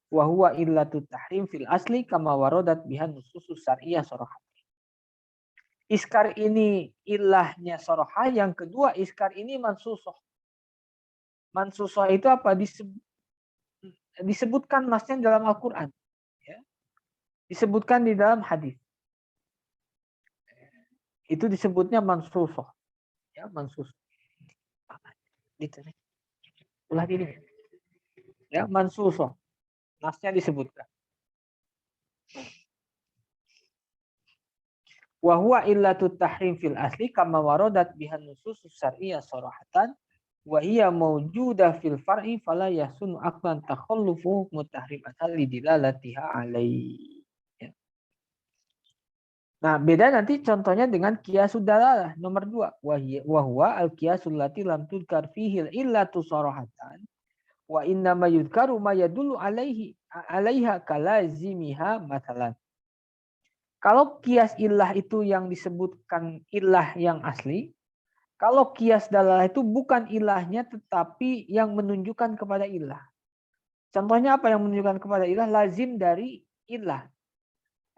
Wa huwa illatut tahrim fil asli kama waradat bihan nususus syar'iyyah sorohat. Iskar ini ilahnya sorohah. Yang kedua, iskar ini mansusoh. Mansusoh itu apa? Disebutkan masnya dalam Al-Quran. Ya. Disebutkan di dalam hadis. Itu disebutnya mansusoh. Ya, mansusoh. Ulah ini. Ya, mansusoh. Masnya disebutkan. Wa huwa illatut tahrim fil asli kama waradat bihan nususus syar'iyyah sarahatan wa hiya mawjudah fil far'i fala yahsunu aqlan takhallufu mutahrim li dilalatiha alaihi. Ya. Nah, beda nanti contohnya dengan qiyasud dalalah nomor 2. Wa huwa al qiyasul lati lam tudkar fihi illatu sarahatan wa inna ma yudkaru ma yadullu alaiha kalazimiha mathalan. Kalau kias ilah itu yang disebutkan ilah yang asli, kalau kias dalalah itu bukan ilahnya tetapi yang menunjukkan kepada ilah. Contohnya apa yang menunjukkan kepada ilah? Lazim dari ilah.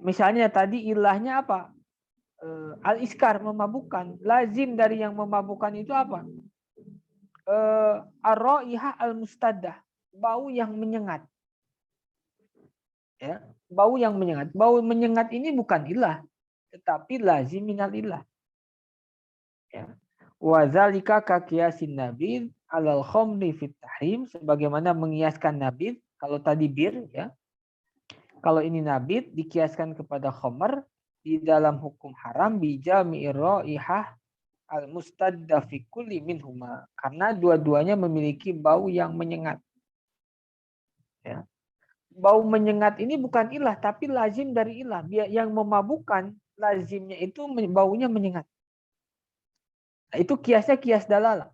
Misalnya tadi ilahnya apa? Al-iskar, memabukkan. Lazim dari yang memabukkan itu apa? Ar-raihah al-mustaddah, bau yang menyengat. Ya, bau yang menyengat. Bau menyengat ini bukan ilah, tetapi lazim minal ilah. Ya. Wa dzalika ka qiyasin nabid alal khamri fit tahrim, sebagaimana mengiaskan nabid kalau tadi bir, ya. Kalau ini nabid dikiaskan kepada khamr di dalam hukum haram bi jami'ir raihah al mustadda fi kulli minhuma, karena dua-duanya memiliki bau yang menyengat. Ya. Bau menyengat ini bukan ilah tapi lazim dari ilah. Yang memabukkan lazimnya itu baunya menyengat. Nah, itu kiasnya kias dalalah.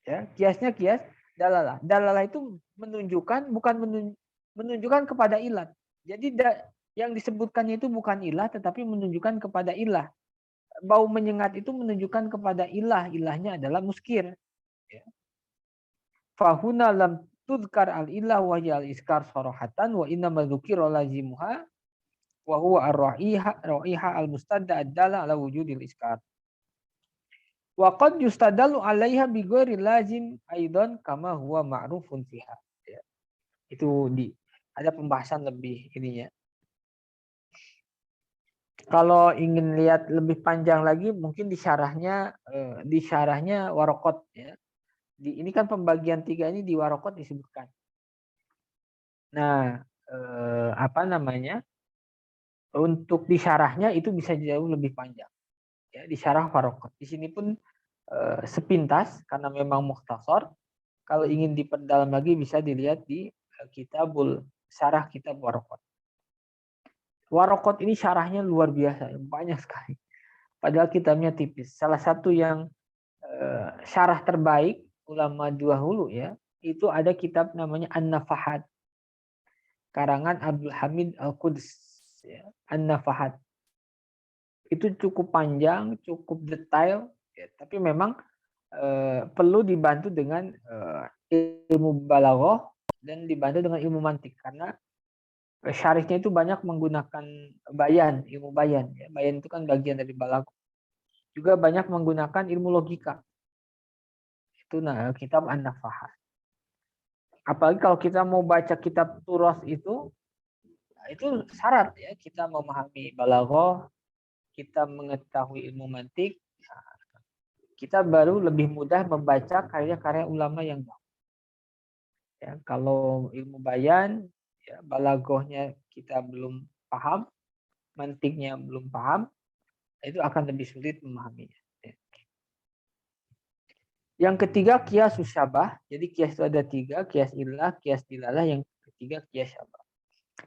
Ya, kiasnya kias dalalah. Dalalah itu menunjukkan bukan menunjukkan kepada ilat. Jadi yang disebutkannya itu bukan ilah tetapi menunjukkan kepada ilah. Bau menyengat itu menunjukkan kepada ilah. Ilahnya adalah muskir. Ya. Fahuna lam tudkar al-ilah wa al-iskar sarahatan wa inna madzukira lazimuha wa huwa ar-ra'iha al-mustadda ad-dala ala wujudil iskar. Wa qad yustadalu 'alaiha bi ghairi lazim aidan kama huwa ma'rufun fiha. Ya. Itu ada pembahasan lebih ininya. Kalau ingin lihat lebih panjang lagi mungkin di syarahnya Waraqat, ya. Ini kan pembagian 3 ini di Waraqat disebutkan. Nah, apa namanya? Untuk di syarahnya itu bisa jauh lebih panjang. Ya, di syarah Waraqat. Di sini pun sepintas karena memang mukhtasar. Kalau ingin diperdalam lagi bisa dilihat di syarah kitab Waraqat. Waraqat ini syarahnya luar biasa, banyak sekali. padahal kitabnya tipis. Salah satu yang syarah terbaik ulama dahulu ya, itu ada kitab namanya An-Nafahat, karangan Abdul Hamid Al-Quds ya. An-Nafahat itu cukup panjang, cukup detail ya, tapi memang perlu dibantu dengan ilmu balaghah dan dibantu dengan ilmu mantik, karena syarihnya itu banyak menggunakan bayan, ilmu bayan ya. Bayan itu kan bagian dari balaghah. Juga banyak menggunakan ilmu logika. Itu kitab An-Nafahat. Apalagi kalau kita mau baca kitab Turas itu syarat ya, kita memahami balaghah, kita mengetahui ilmu mantik, kita baru lebih mudah membaca karya-karya ulama yang baik. Ya, kalau ilmu bayan, ya, balaghahnya kita belum paham, mantiknya belum paham, itu akan lebih sulit memahaminya. Ya. Yang ketiga kias syabah. Jadi kias itu ada 3, kias illah, kias dilalah, yang ketiga kias syabah.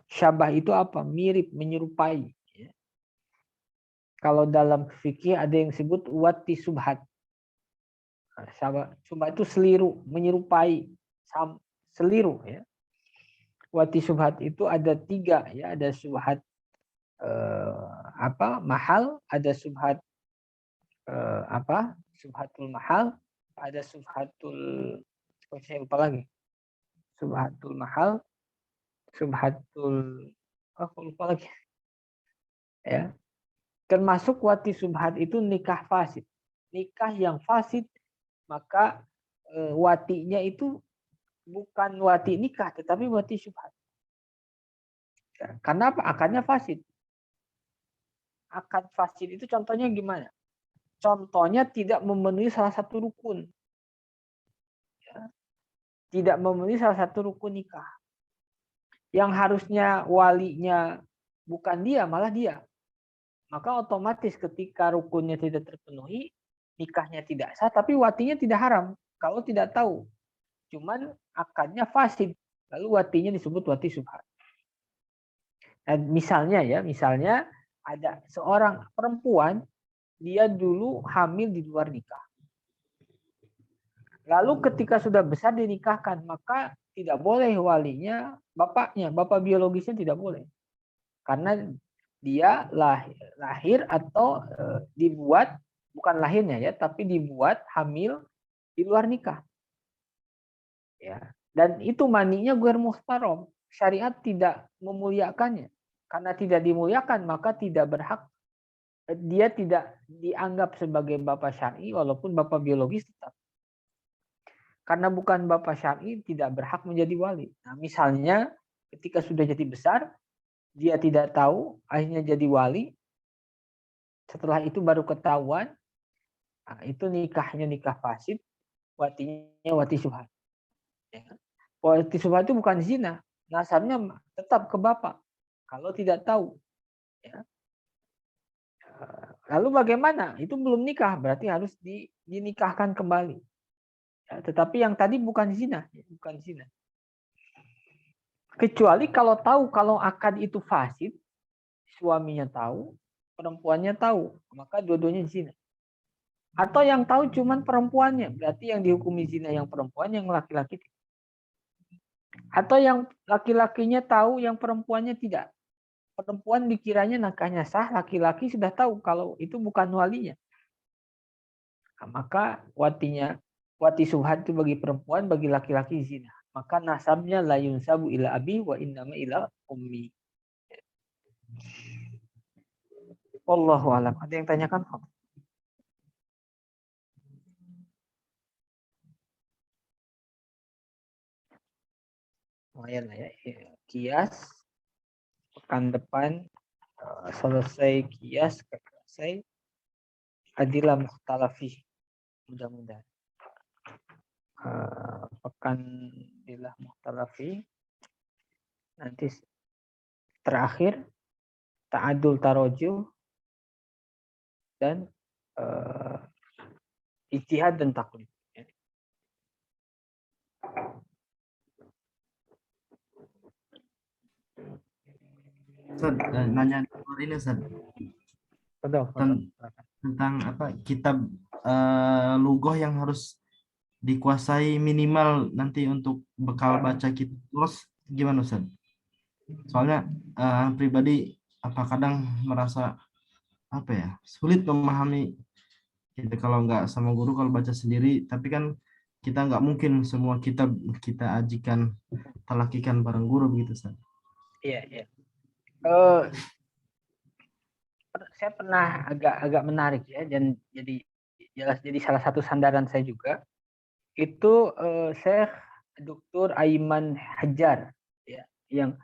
Syabah itu apa? Mirip, menyerupai. Ya. Kalau dalam fikih ada yang disebut wati subhat. Nah, subhat itu seliru, menyerupai, seliru. Ya. Wati subhat itu ada 3 ya, ada subhat mahal, ada subhat subhatul mahal, ada subhatul, saya lupa lagi, subhatul mahal, subhatul, aku lupa lagi ya. Termasuk wati subhat itu nikah fasid, nikah yang fasid, maka watinya itu bukan wati nikah tetapi wati subhat ya. Karena apa? Akadnya fasid. Akad fasid itu contohnya gimana? Contohnya tidak memenuhi salah satu rukun. Ya. Tidak memenuhi salah satu rukun nikah. Yang harusnya walinya bukan dia, malah dia. Maka otomatis ketika rukunnya tidak terpenuhi, nikahnya tidak sah, tapi watinya tidak haram. Kalau tidak tahu. Cuman akadnya fasid. Lalu watinya disebut wati subhat. Dan misalnya ada seorang perempuan, dia dulu hamil di luar nikah. Lalu ketika sudah besar dinikahkan, maka tidak boleh walinya bapaknya, bapak biologisnya tidak boleh. Karena dia lahir atau dibuat, bukan lahirnya ya, tapi dibuat hamil di luar nikah. Ya. Dan itu maninya guer muhtaram. Syariat tidak memuliakannya. Karena tidak dimuliakan, maka tidak berhak, dia tidak dianggap sebagai bapak syar'i walaupun bapak biologis tetap. Karena bukan bapak syar'i, tidak berhak menjadi wali. Nah, misalnya ketika sudah jadi besar, dia tidak tahu, akhirnya jadi wali. Setelah itu baru ketahuan, nah, itu nikahnya nikah fasid, watinya wati subhat. Ya. Wati subhat itu bukan zina, nasabnya tetap ke bapak. Kalau tidak tahu. Ya. Lalu bagaimana? Itu belum nikah, berarti harus dinikahkan kembali. Ya, tetapi yang tadi bukan zina, bukan zina. Kecuali kalau tahu kalau akad itu fasid, suaminya tahu, perempuannya tahu, maka dua-duanya zina. Atau yang tahu cuman perempuannya, berarti yang dihukumi zina yang perempuan, yang laki-laki tidak. Atau yang laki-lakinya tahu, yang perempuannya tidak. Perempuan dikiranya nikahnya sah, laki-laki sudah tahu kalau itu bukan walinya. Nah, maka wati subhat itu bagi perempuan, bagi laki-laki zina. Maka nasabnya la yunsabu ila abi wa innama ila ummi. Wallahu alam. Ada yang tanyakan? Lumayan lah ya. Kias pekan depan selesai kias, selesai adilah mukhtalafih, mudah-mudahan. Pekan adilah mukhtalafih, nanti terakhir ta'adul tarojuh dan ijtihad dan taklid. Ustaz, nanya ini Ustaz. Betul. tentang apa kitab lughah yang harus dikuasai minimal nanti untuk bekal baca kita terus gimana Ustaz? Soalnya pribadi apa kadang merasa apa ya sulit memahami gitu kalau nggak sama guru kalau baca sendiri tapi kan kita nggak mungkin semua kitab kita ajikan talakikan bareng guru begitu Ustaz. Iya, iya. Eh, saya pernah agak menarik ya, dan jelas jadi salah satu sandaran saya juga itu Syekh Dr. Aiman Hajar ya, yang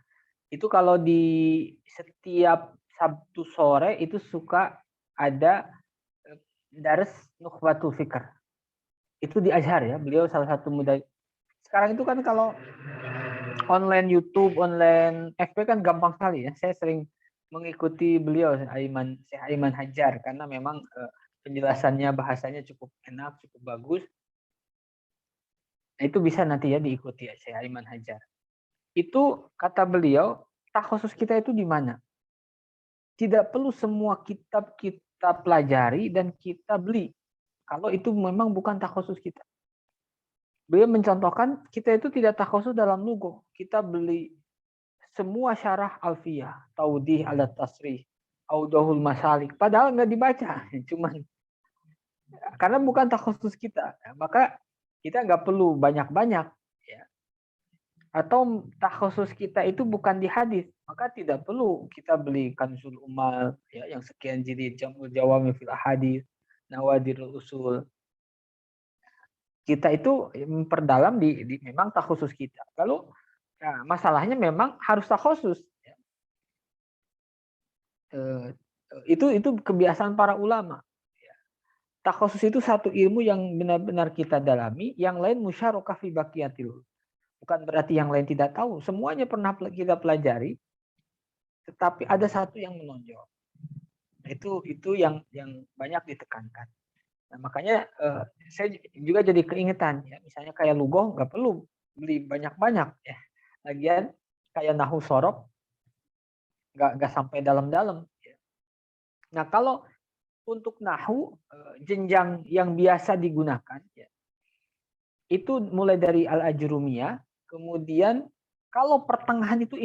itu kalau di setiap Sabtu sore itu suka ada Dars Nukhbatul Fikr. Itu di Azhar ya, beliau salah satu muda. Sekarang itu kan kalau online YouTube, online FB kan gampang sekali ya. Saya sering mengikuti beliau Syekh Aiman Hajar karena memang penjelasannya bahasanya cukup enak, cukup bagus. Nah, itu bisa nanti ya diikuti ya Syekh Aiman Hajar. Itu kata beliau, takhusus kita itu di mana? Tidak perlu semua kitab kita pelajari dan kita beli. Kalau itu memang bukan takhusus kita. Beliau mencontohkan kita itu tidak takhusus dalam lughah. Kita beli semua syarah alfiyah, taudih ala tasrih, audahul masalik. Padahal nggak dibaca, cuman karena bukan takhusus kita. Maka kita nggak perlu banyak-banyak. Ya. Atau takhusus kita itu bukan di hadis, maka tidak perlu kita beli Kanzul Umal ya, yang sekian jilid, Jamul Jawami fil Hadis, Nawadirul Usul. Kita itu memperdalam di memang takhusus kita. Lalu nah, masalahnya memang harus takhusus. Ya. Itu kebiasaan para ulama. Ya. Takhusus itu satu ilmu yang benar-benar kita dalami, yang lain musyarakah fi baqiyatil. Bukan berarti yang lain tidak tahu, semuanya pernah kita pelajari, tetapi ada satu yang menonjol. Itu yang banyak ditekankan. Nah, makanya saya juga jadi keingetan ya, misalnya kayak lughah nggak perlu beli banyak-banyak ya. Lagian kayak nahu sorof nggak sampai dalam-dalam. Ya. Nah, kalau untuk nahu jenjang yang biasa digunakan ya, itu mulai dari al-ajrumiyah, kemudian kalau pertengahan itu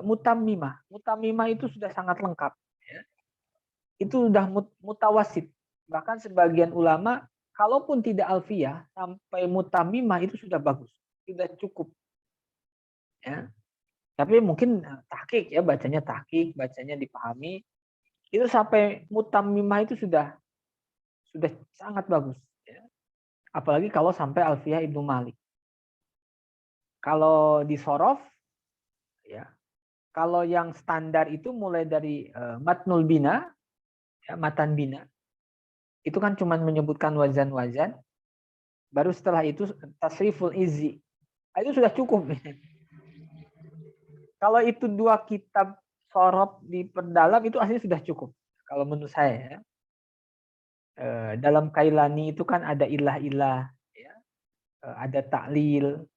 mutammimah. Mutammimah itu sudah sangat lengkap ya. Itu sudah mutawasid. Bahkan sebagian ulama kalaupun tidak alfiyah sampai mutammimah itu sudah bagus, sudah cukup ya. Tapi mungkin tahqiq ya, bacanya tahqiq, bacanya dipahami. Itu sampai mutammimah itu sudah sangat bagus ya. Apalagi kalau sampai alfiyah Ibnu Malik. Kalau di sorof ya, kalau yang standar itu mulai dari matnul bina ya, matan bina. Itu kan cuma menyebutkan wazan-wazan, baru setelah itu tasriful izzi. Itu sudah cukup. Kalau itu dua kitab sorof diperdalam itu aslinya sudah cukup. Kalau menurut saya ya. Dalam Kailani itu kan ada ilah-ilah, ya. Ada taklil.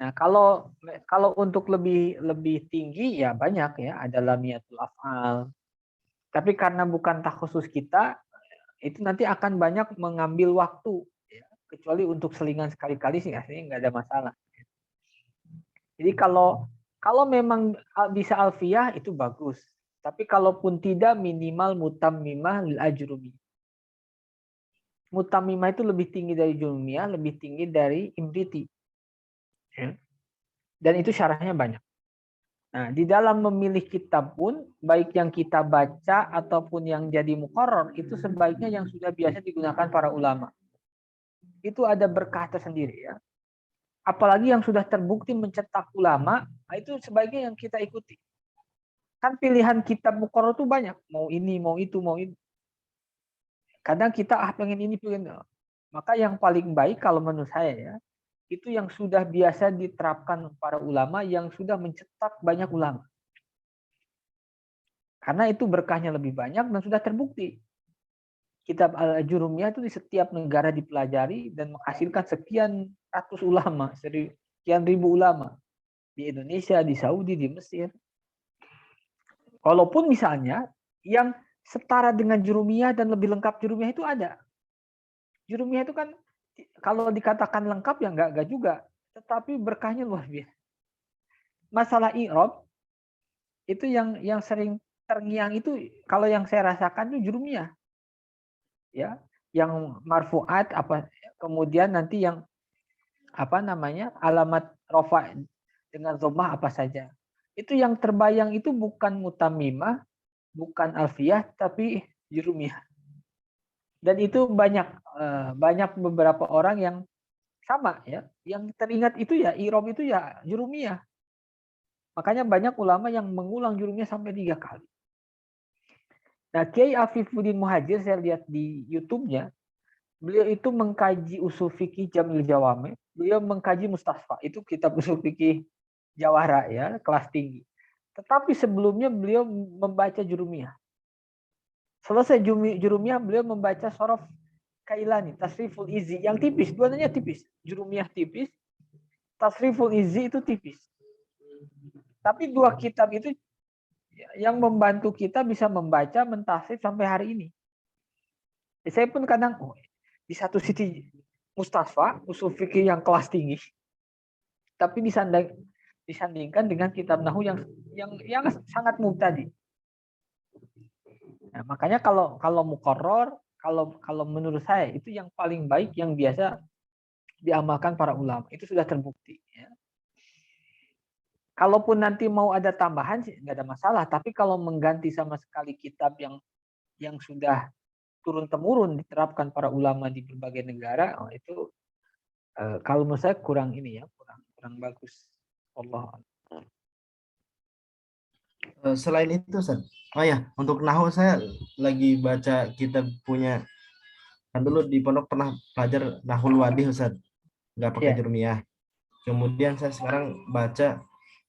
Nah, kalau untuk lebih tinggi ya banyak ya, ada lamiatul af'al. Tapi karena bukan takhusus kita, itu nanti akan banyak mengambil waktu. Ya. Kecuali untuk selingan sekali-kali sih aslinya nggak ada masalah. Jadi kalau memang bisa alfiyah itu bagus. Tapi kalaupun tidak minimal mutammimah lil ajrumi. Mutammimah itu lebih tinggi dari jurumiyah, lebih tinggi dari imriti. Ya. Dan itu syarahnya banyak. Nah, di dalam memilih kitab pun, baik yang kita baca ataupun yang jadi muqarrar, itu sebaiknya yang sudah biasa digunakan para ulama. Itu ada berkah tersendiri ya. Apalagi yang sudah terbukti mencetak ulama, itu sebaiknya yang kita ikuti. Kan pilihan kitab muqarrar itu banyak, mau ini, mau itu, mau ini. Kadang kita pengen ini, pengen. Maka yang paling baik kalau menurut saya ya, itu yang sudah biasa diterapkan para ulama yang sudah mencetak banyak ulama. Karena itu berkahnya lebih banyak dan sudah terbukti. Kitab Al-Jurumiyah itu di setiap negara dipelajari dan menghasilkan sekian ratus ulama, sekian ribu ulama. Di Indonesia, di Saudi, di Mesir. Walaupun misalnya yang setara dengan jurumiyah dan lebih lengkap jurumiyah itu ada. Jurumiyah itu kan kalau dikatakan lengkap ya enggak juga, tetapi berkahnya luar biasa. Masalah i'rab itu yang sering terngiang itu kalau yang saya rasakan itu jurumiyah. Ya, yang marfuat apa kemudian nanti yang apa namanya? Alamat rafa dengan dhammah apa saja. Itu yang terbayang itu bukan mutammimah, bukan alfiyah tapi jurumiyah. Dan itu banyak beberapa orang yang sama ya, yang teringat itu ya i'rab itu ya jurumiyah. Makanya banyak ulama yang mengulang jurumiyah sampai 3 kali. Nah, Kiai Afifuddin Muhajir saya lihat di YouTube-nya, beliau itu mengkaji usul fikih Jamil Jawame, beliau mengkaji Mustasfa, itu kitab usul fikih Jawahara ya, kelas tinggi. Tetapi sebelumnya beliau membaca jurumiyah. Selesai jurumiyah beliau membaca Sorof Kailani, Tasriful Izi yang tipis, dua-duanya tipis. Jurumiyah tipis, Tasriful Izi itu tipis. Tapi dua kitab itu yang membantu kita bisa membaca, mentafsir sampai hari ini. Saya pun kadang di satu sisi Mustafa, usul fikih yang kelas tinggi, tapi disandingkan dengan kitab Nahu yang sangat mubtadi. Nah, makanya kalau muqarrar, kalau menurut saya itu yang paling baik yang biasa diamalkan para ulama. Itu sudah terbukti. Ya. Kalaupun nanti mau ada tambahan sih nggak ada masalah. Tapi kalau mengganti sama sekali kitab yang sudah turun temurun diterapkan para ulama di berbagai negara, itu kalau menurut saya kurang ini ya, kurang bagus. Allah. Selain itu, Ustaz. Oh ya, untuk nahu saya lagi baca kitab punya, kan dulu di pondok pernah belajar nahul wadih, Ustaz. Nggak pakai Ya, jurumiyah. Kemudian saya sekarang baca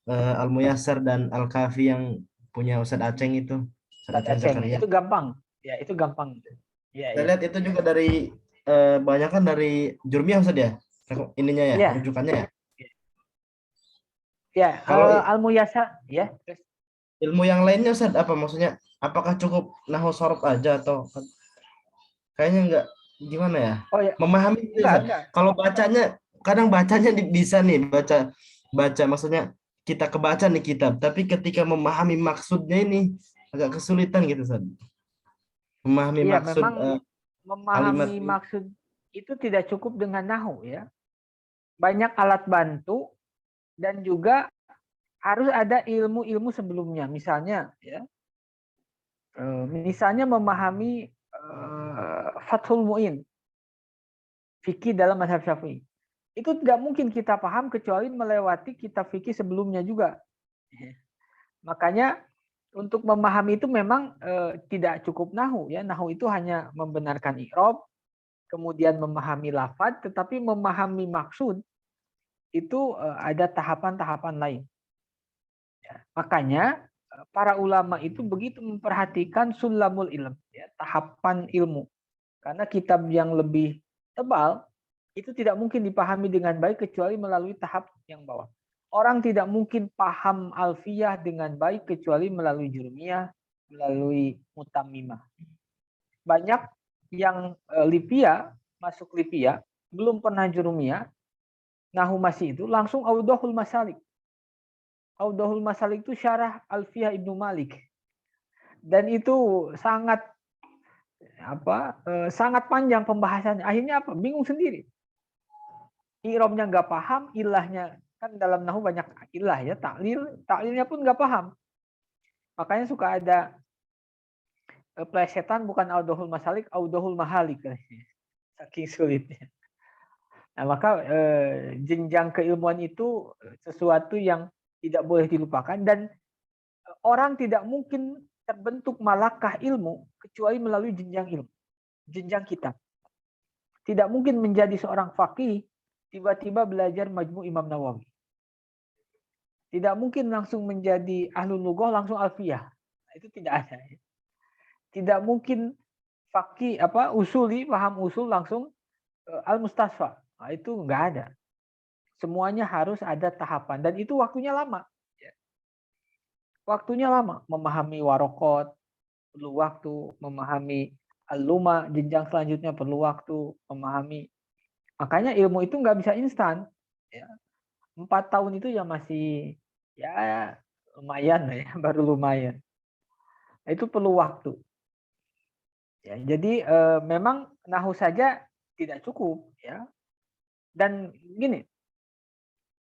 Al-Muyassar dan Al-Kafi yang punya Ustaz Aceng itu. Ustaz Ustaz Aceng Aceng Zakaria. itu gampang. Ya, itu gampang. Ya, Saya ya. lihat itu juga dari banyak kan dari jurumiyah, Ustaz ya. Ininya ya, Ya, rujukannya ya. ya. Kalau Al-Muyasa, ya. ilmu yang lainnya, Ustaz, apa maksudnya? Apakah cukup nahu sorof aja atau kayaknya enggak, gimana ya? Oh ya, Memahami itu, Ustaz. enggak. Kalau bacanya kadang bacanya bisa nih baca maksudnya kita kebaca nih kitab, tapi ketika memahami maksudnya ini agak kesulitan gitu, Ustaz. Memahami Iya, maksud memang kalimat memahami maksud itu tidak cukup dengan nahu ya. Banyak alat bantu dan juga harus ada ilmu-ilmu sebelumnya. Misalnya ya, misalnya memahami Fathul Mu'in, fikih dalam mazhab Syafi'i. Itu tidak mungkin kita paham kecuali melewati kitab fikih sebelumnya juga. Makanya untuk memahami itu memang tidak cukup nahu ya. Nahu itu hanya membenarkan i'rab, kemudian memahami lafaz, tetapi memahami maksud itu ada tahapan-tahapan lain. Ya, makanya para ulama itu begitu memperhatikan sulamul ilm, ya, tahapan ilmu. Karena kitab yang lebih tebal itu tidak mungkin dipahami dengan baik kecuali melalui tahap yang bawah. Orang tidak mungkin paham alfiyah dengan baik kecuali melalui jurumiyah, melalui mutammimah. Banyak yang lipia, masuk lipia, belum pernah jurumiyah, nahu masih itu, langsung Audahul Masalik. Audahul Masalik itu syarah Alfiyah Ibnu Malik. Dan itu sangat panjang pembahasannya. Akhirnya apa? Bingung sendiri. I'rabnya nggak paham, ilahnya kan dalam nahu banyak ilah ya, taklilnya pun nggak paham. Makanya suka ada plesetan bukan Audahul Masalik, Audahul Mahalik. Saking sulitnya. Nah, maka jenjang keilmuan itu sesuatu yang tidak boleh dilupakan dan orang tidak mungkin terbentuk malakah ilmu kecuali melalui jenjang ilmu, jenjang kitab. Tidak mungkin menjadi seorang faqih tiba-tiba belajar Majmu' Imam Nawawi. Tidak mungkin langsung menjadi ahlul lughah langsung alfiyah. Nah, itu tidak ada. Tidak mungkin faqih usuli paham usul langsung al-mustasfa. Nah, itu enggak ada. Semuanya harus ada tahapan dan itu waktunya lama. Waktunya lama memahami warokot, perlu waktu memahami al-luma, jenjang selanjutnya perlu waktu memahami. Makanya ilmu itu nggak bisa instan. Ya. 4 tahun itu ya masih ya lumayan lah ya, baru lumayan. Itu perlu waktu. Ya, jadi memang nahu saja tidak cukup ya. Dan gini,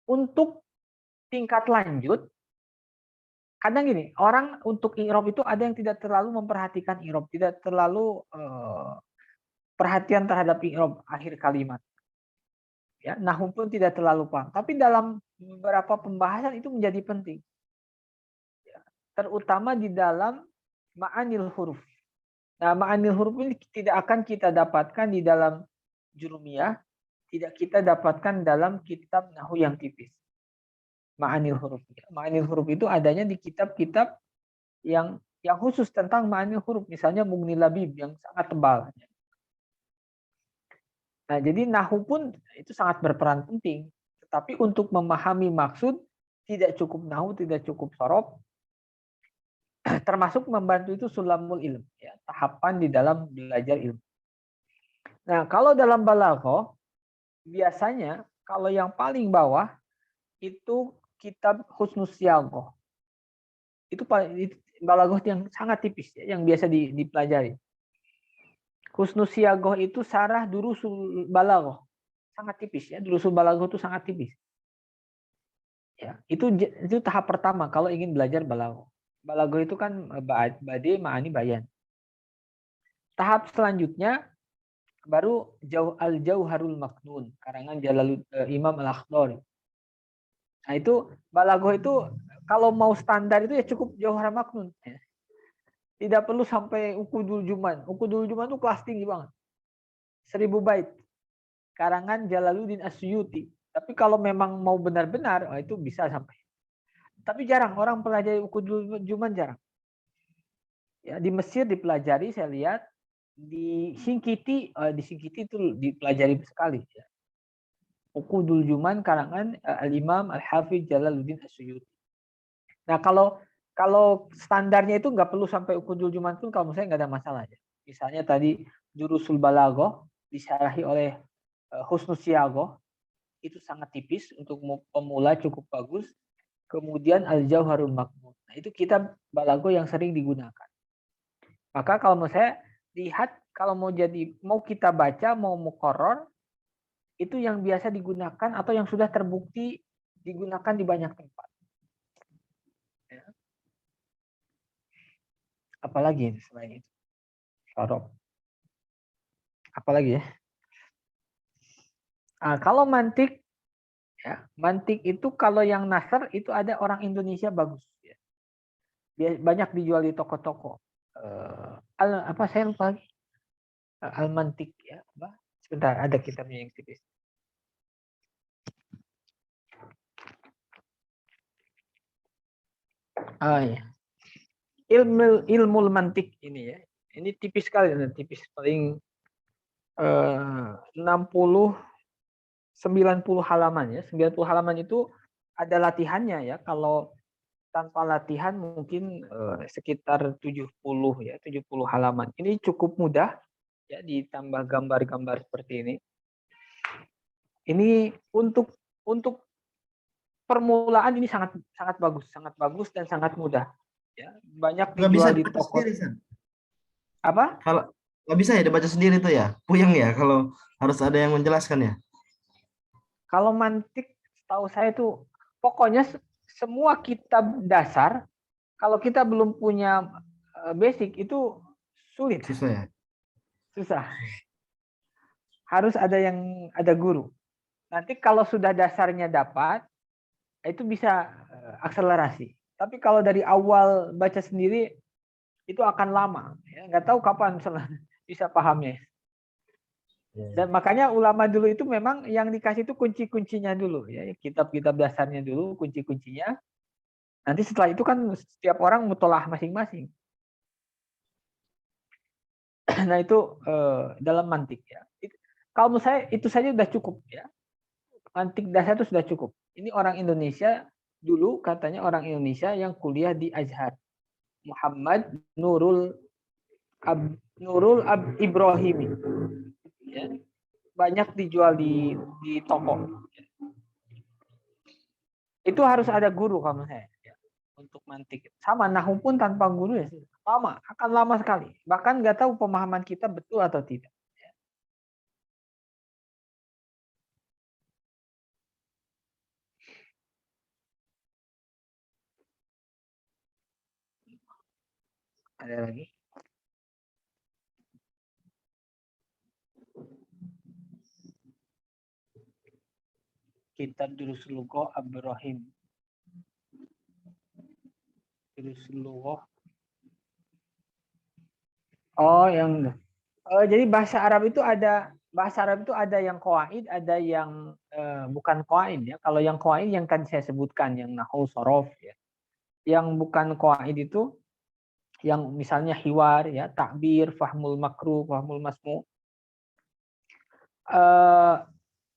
untuk tingkat lanjut, kadang gini, orang untuk i'rab itu ada yang tidak terlalu memperhatikan i'rab, tidak terlalu perhatian terhadap i'rab akhir kalimat. Ya, nahu pun tidak terlalu paham. Tapi dalam beberapa pembahasan itu menjadi penting. Ya, terutama di dalam ma'anil huruf. Nah, ma'anil huruf ini tidak akan kita dapatkan di dalam jurumiyah, tidak kita dapatkan dalam kitab nahu yang tipis. Ma'anil huruf. Ma'anil huruf itu adanya di kitab-kitab yang khusus tentang ma'anil huruf, misalnya Mughni Labib yang sangat tebal. Nah, jadi nahu pun itu sangat berperan penting. Tetapi untuk memahami maksud tidak cukup nahu, tidak cukup sorob, termasuk membantu itu sulamul ilm, ya, tahapan di dalam belajar ilmu. Nah, kalau dalam balaghah biasanya kalau yang paling bawah itu kitab Husnus Siyaghah. Itu balaghah yang sangat tipis ya, yang biasa dipelajari. Husnus Siyaghah itu sarah durusul balaghah. Sangat tipis ya, durusul balaghah itu sangat tipis. Ya, itu tahap pertama kalau ingin belajar balaghah. Balaghah itu kan badi, ma'ani, bayan. Tahap selanjutnya baru Al-Jauharul Maknun, karangan Imam Al-Akhdari. Nah, itu balaghah itu kalau mau standar itu ya cukup Jauhar Maknun. Ya. Tidak perlu sampai Uqudul Juman. Uqudul Juman itu kelas tinggi banget. 1000 bait. Karangan Jalaluddin Asyuti. Tapi kalau memang mau benar-benar, itu bisa sampai. Tapi jarang orang pelajari Uqudul Juman, jarang. Ya, di Mesir dipelajari, saya lihat. Di Singkiti itu dipelajari sekali. Ya. Uqudul Juman karangan Al-Imam Al-Hafidz Jalaluddin Asyuti. Nah, kalau standarnya itu nggak perlu sampai Uqudul Juman pun kalau menurut saya nggak ada masalah. Ya. Misalnya tadi Durusul Balaghah disyarahi oleh Husnus Siyaghah, itu sangat tipis untuk pemula, cukup bagus. Kemudian Al-Jauharul Maknun. Nah, itu kitab balaghah yang sering digunakan. Maka kalau menurut saya lihat kalau mau kita baca, mau muqarrar, itu yang biasa digunakan atau yang sudah terbukti digunakan di banyak tempat. Ya. Apalagi selain itu? Syarab. Apalagi ya? Nah, kalau mantik, ya, mantik itu kalau yang nasr itu ada orang Indonesia bagus. Ya. Banyak dijual di toko-toko. Apa saya lupa lagi? Al-Mantik ya. Sebentar, ada kitabnya yang tipis. Ya. Ilmul mantik ini ya. Ini tipis sekali, tipis paling 60 90 halaman ya. 90 halaman itu ada latihannya ya. Kalau tanpa latihan mungkin sekitar 70 ya, 70 halaman. Ini cukup mudah ya, ditambah gambar-gambar seperti ini. Ini untuk permulaan ini sangat bagus dan sangat mudah. Ya, banyak dijual di toko. Apa? Kalau nggak bisa ya dibaca sendiri tuh ya, puyeng ya kalau harus ada yang menjelaskan ya. Kalau mantik, tahu saya tuh pokoknya semua kitab dasar, kalau kita belum punya basic itu sulit. Susah ya. Susah. Harus ada guru. Nanti kalau sudah dasarnya dapat, itu bisa akselerasi. Tapi kalau dari awal baca sendiri itu akan lama. Ya. Nggak tahu kapan bisa pahamnya. Dan makanya ulama dulu itu memang yang dikasih itu kunci-kuncinya dulu. Ya. Kitab-kitab dasarnya dulu, kunci-kuncinya. Nanti setelah itu kan setiap orang mutolah masing-masing. Nah itu dalam mantik ya. Kalau menurut saya itu saja sudah cukup ya. Mantik dasar itu sudah cukup. Ini orang Indonesia dulu katanya orang Indonesia yang kuliah di Azhar. Muhammad Nurul Nurul Ibrahimi. Ya. Banyak dijual di toko. Itu harus ada guru kamu saya ya, untuk mantik. Sama nahu pun tanpa guru ya lama, akan lama sekali. Bahkan nggak tahu pemahaman kita betul atau tidak. Ada lagi? Kitab Durusul Lughah Ibrahim. Durusul Lughah. Oh, yang jadi bahasa Arab itu ada yang qawaid, ada yang bukan qawaid ya. Kalau yang qawaid yang tadi saya sebutkan, yang nahwu, shorof ya. Yang bukan qawaid itu yang misalnya hiwar ya, takbir, fahmul makruh, fahmul masmu.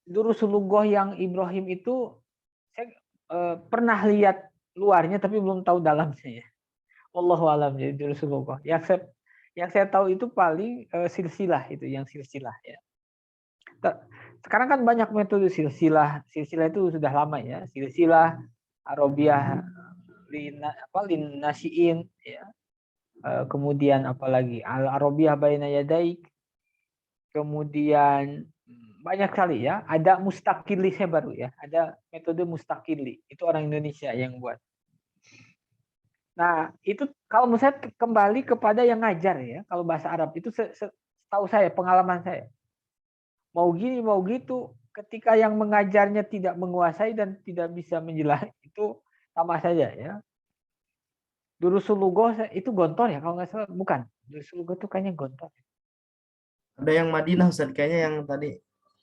Durusul Lughah yang Ibrahim itu saya pernah lihat luarnya tapi belum tahu dalamnya ya. Wallahu alam, jadi Durusul Lughah. Yang saya tahu itu paling silsilah itu, yang silsilah ya. Sekarang kan banyak metode silsilah. Silsilah itu sudah lama ya. Silsilah Arabiyah lin nasiin ya. Kemudian apalagi Al Arabiyah baina yadaik. Kemudian banyak sekali ya. Ada mustaqili saya baru ya. Ada metode mustaqili. Itu orang Indonesia yang buat. Nah, itu kalau menurut saya kembali kepada yang ngajar ya. Kalau bahasa Arab itu setahu saya, pengalaman saya. Mau gini, mau gitu, ketika yang mengajarnya tidak menguasai dan tidak bisa menjelaskan, itu sama saja ya. Durusul Lughah itu gontor ya, kalau nggak salah. Bukan. Durusul Lughah itu kayaknya gontor. Ada yang Madinah Ustaz, kayaknya yang tadi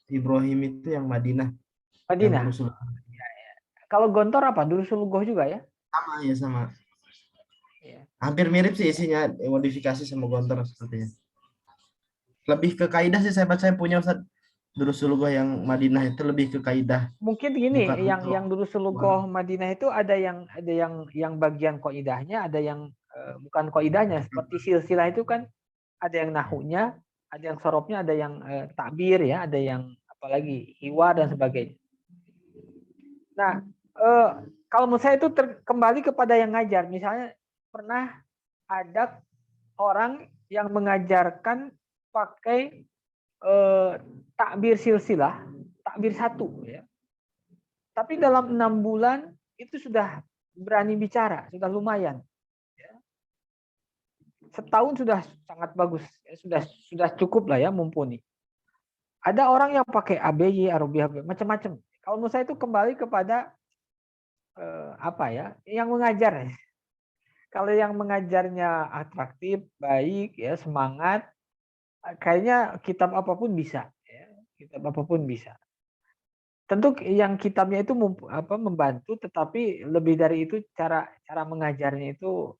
Ibrahim itu yang Madinah, yang Madinah. Durusul Kalau gontor apa? Durusul Lughah juga ya? sama ya sama. Ya. Hampir mirip sih isinya, modifikasi sama Gontor sepertinya. Lebih ke kaidah sih saya baca yang punya Ustaz. Durusul Lughah yang Madinah itu lebih ke kaidah, Mungkin gini, bukan untuk yang Durusul Lughah Madinah itu ada yang bagian qaidahnya, ada yang bukan qaidahnya. Seperti silsilah itu kan ada yang nahunya, ada yang sorofnya, ada yang takbir ya, ada yang apalagi hiwar dan sebagainya. Nah, kalau menurut saya itu kembali kepada yang ngajar. Misalnya pernah ada orang yang mengajarkan pakai takbir silsilah, takbir satu ya. Tapi dalam 6 bulan itu sudah berani bicara, sudah lumayan. Setahun sudah sangat bagus, sudah cukup lah ya, mumpuni. Ada orang yang pakai ABY, Arabiah, macam-macam. Kalau menurut saya itu kembali kepada apa ya, yang mengajar. Kalau yang mengajarnya atraktif, baik, ya semangat, kayaknya kitab apapun bisa. Ya. Kitab apapun bisa. Tentu yang kitabnya itu membantu, tetapi lebih dari itu cara mengajarnya itu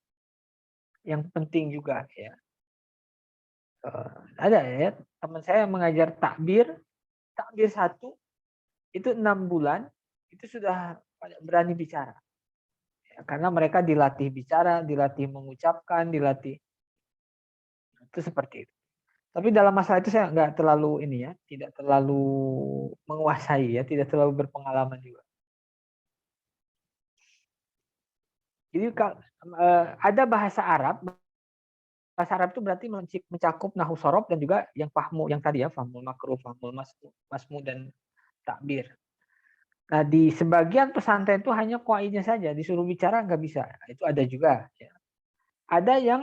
yang penting juga ya. Ada ya teman saya mengajar takbir satu itu 6 bulan itu sudah berani bicara ya, karena mereka dilatih bicara, dilatih mengucapkan, dilatih itu seperti itu. Tapi dalam masalah itu saya nggak terlalu ini ya, tidak terlalu menguasai ya, tidak terlalu berpengalaman juga. Jadi ada bahasa Arab itu berarti mencakup nahu sorob dan juga yang fahmu yang tadi ya, fahmul makruh, fahmul masmu dan takbir. Nah, di sebagian pesantren itu hanya qaidnya saja, disuruh bicara nggak bisa. Itu ada juga. Ya. Ada yang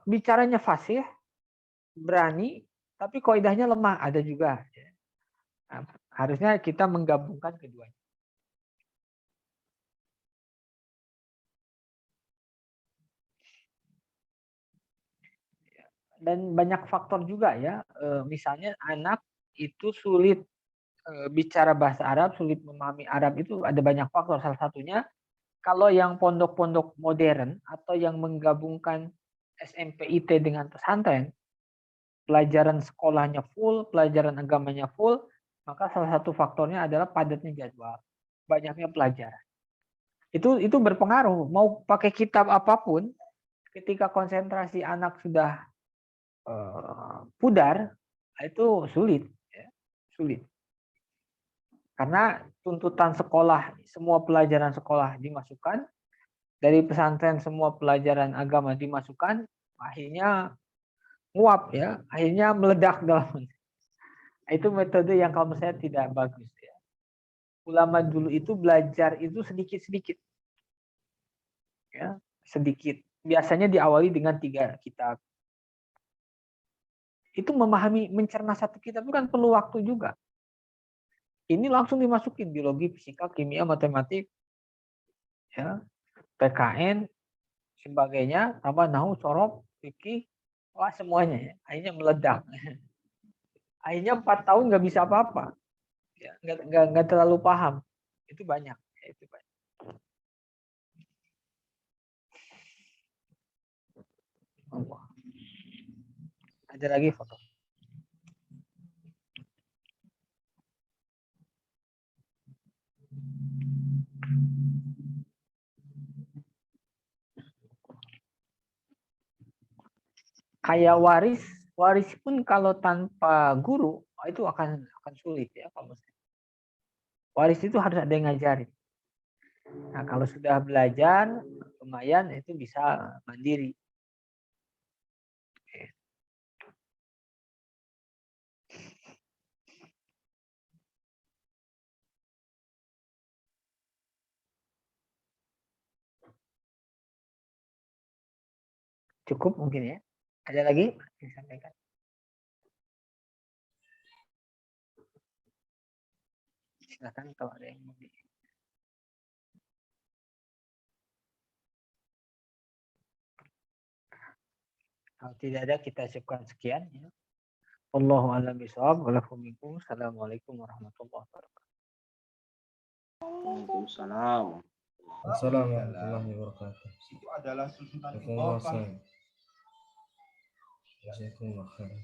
bicaranya fasih, berani, tapi qaidahnya lemah, ada juga. Ya. Nah, harusnya kita menggabungkan keduanya. Dan banyak faktor juga ya, misalnya anak itu sulit bicara bahasa Arab, sulit memahami Arab, itu ada banyak faktor. Salah satunya kalau yang pondok-pondok modern atau yang menggabungkan SMPIT dengan pesantren, pelajaran sekolahnya full, pelajaran agamanya full, maka salah satu faktornya adalah padatnya jadwal, banyaknya pelajaran. Itu berpengaruh. Mau pakai kitab apapun, ketika konsentrasi anak sudah pudar, itu sulit, ya, sulit. Karena tuntutan sekolah, semua pelajaran sekolah dimasukkan, dari pesantren semua pelajaran agama dimasukkan, akhirnya nguap ya, akhirnya meledak dalam. Itu metode yang kalau menurut saya tidak bagus ya. Ulama dulu itu belajar itu sedikit-sedikit. Ya, sedikit. Biasanya diawali dengan 3 kitab. Itu memahami, mencerna satu kitab itu kan perlu waktu juga. Ini langsung dimasukin biologi, fisika, kimia, matematik, ya, PKN, sebagainya, tambah nahu, sorof, fikih, wah semuanya ya. Akhirnya meledak. Akhirnya 4 tahun nggak bisa apa-apa. Ya, nggak terlalu paham. Itu banyak. Ya, itu banyak. Allah. Ada lagi foto. Kayak waris pun kalau tanpa guru itu akan sulit ya kalau waris itu harus ada yang ngajarin. Nah, kalau sudah belajar lumayan itu bisa mandiri. Cukup mungkin ya. Ada lagi disampaikan? Silakan kalau ada yang mau. Kalau tidak ada kita cukupkan sekian ya. Wallahu a'lam bishawab. Assalamualaikum warahmatullahi wabarakatuh. Waalaikumsalam. Assalamualaikum warahmatullahi wabarakatuh. Itu adalah susunan Waalaikumsalam. Jazakumullah khairan.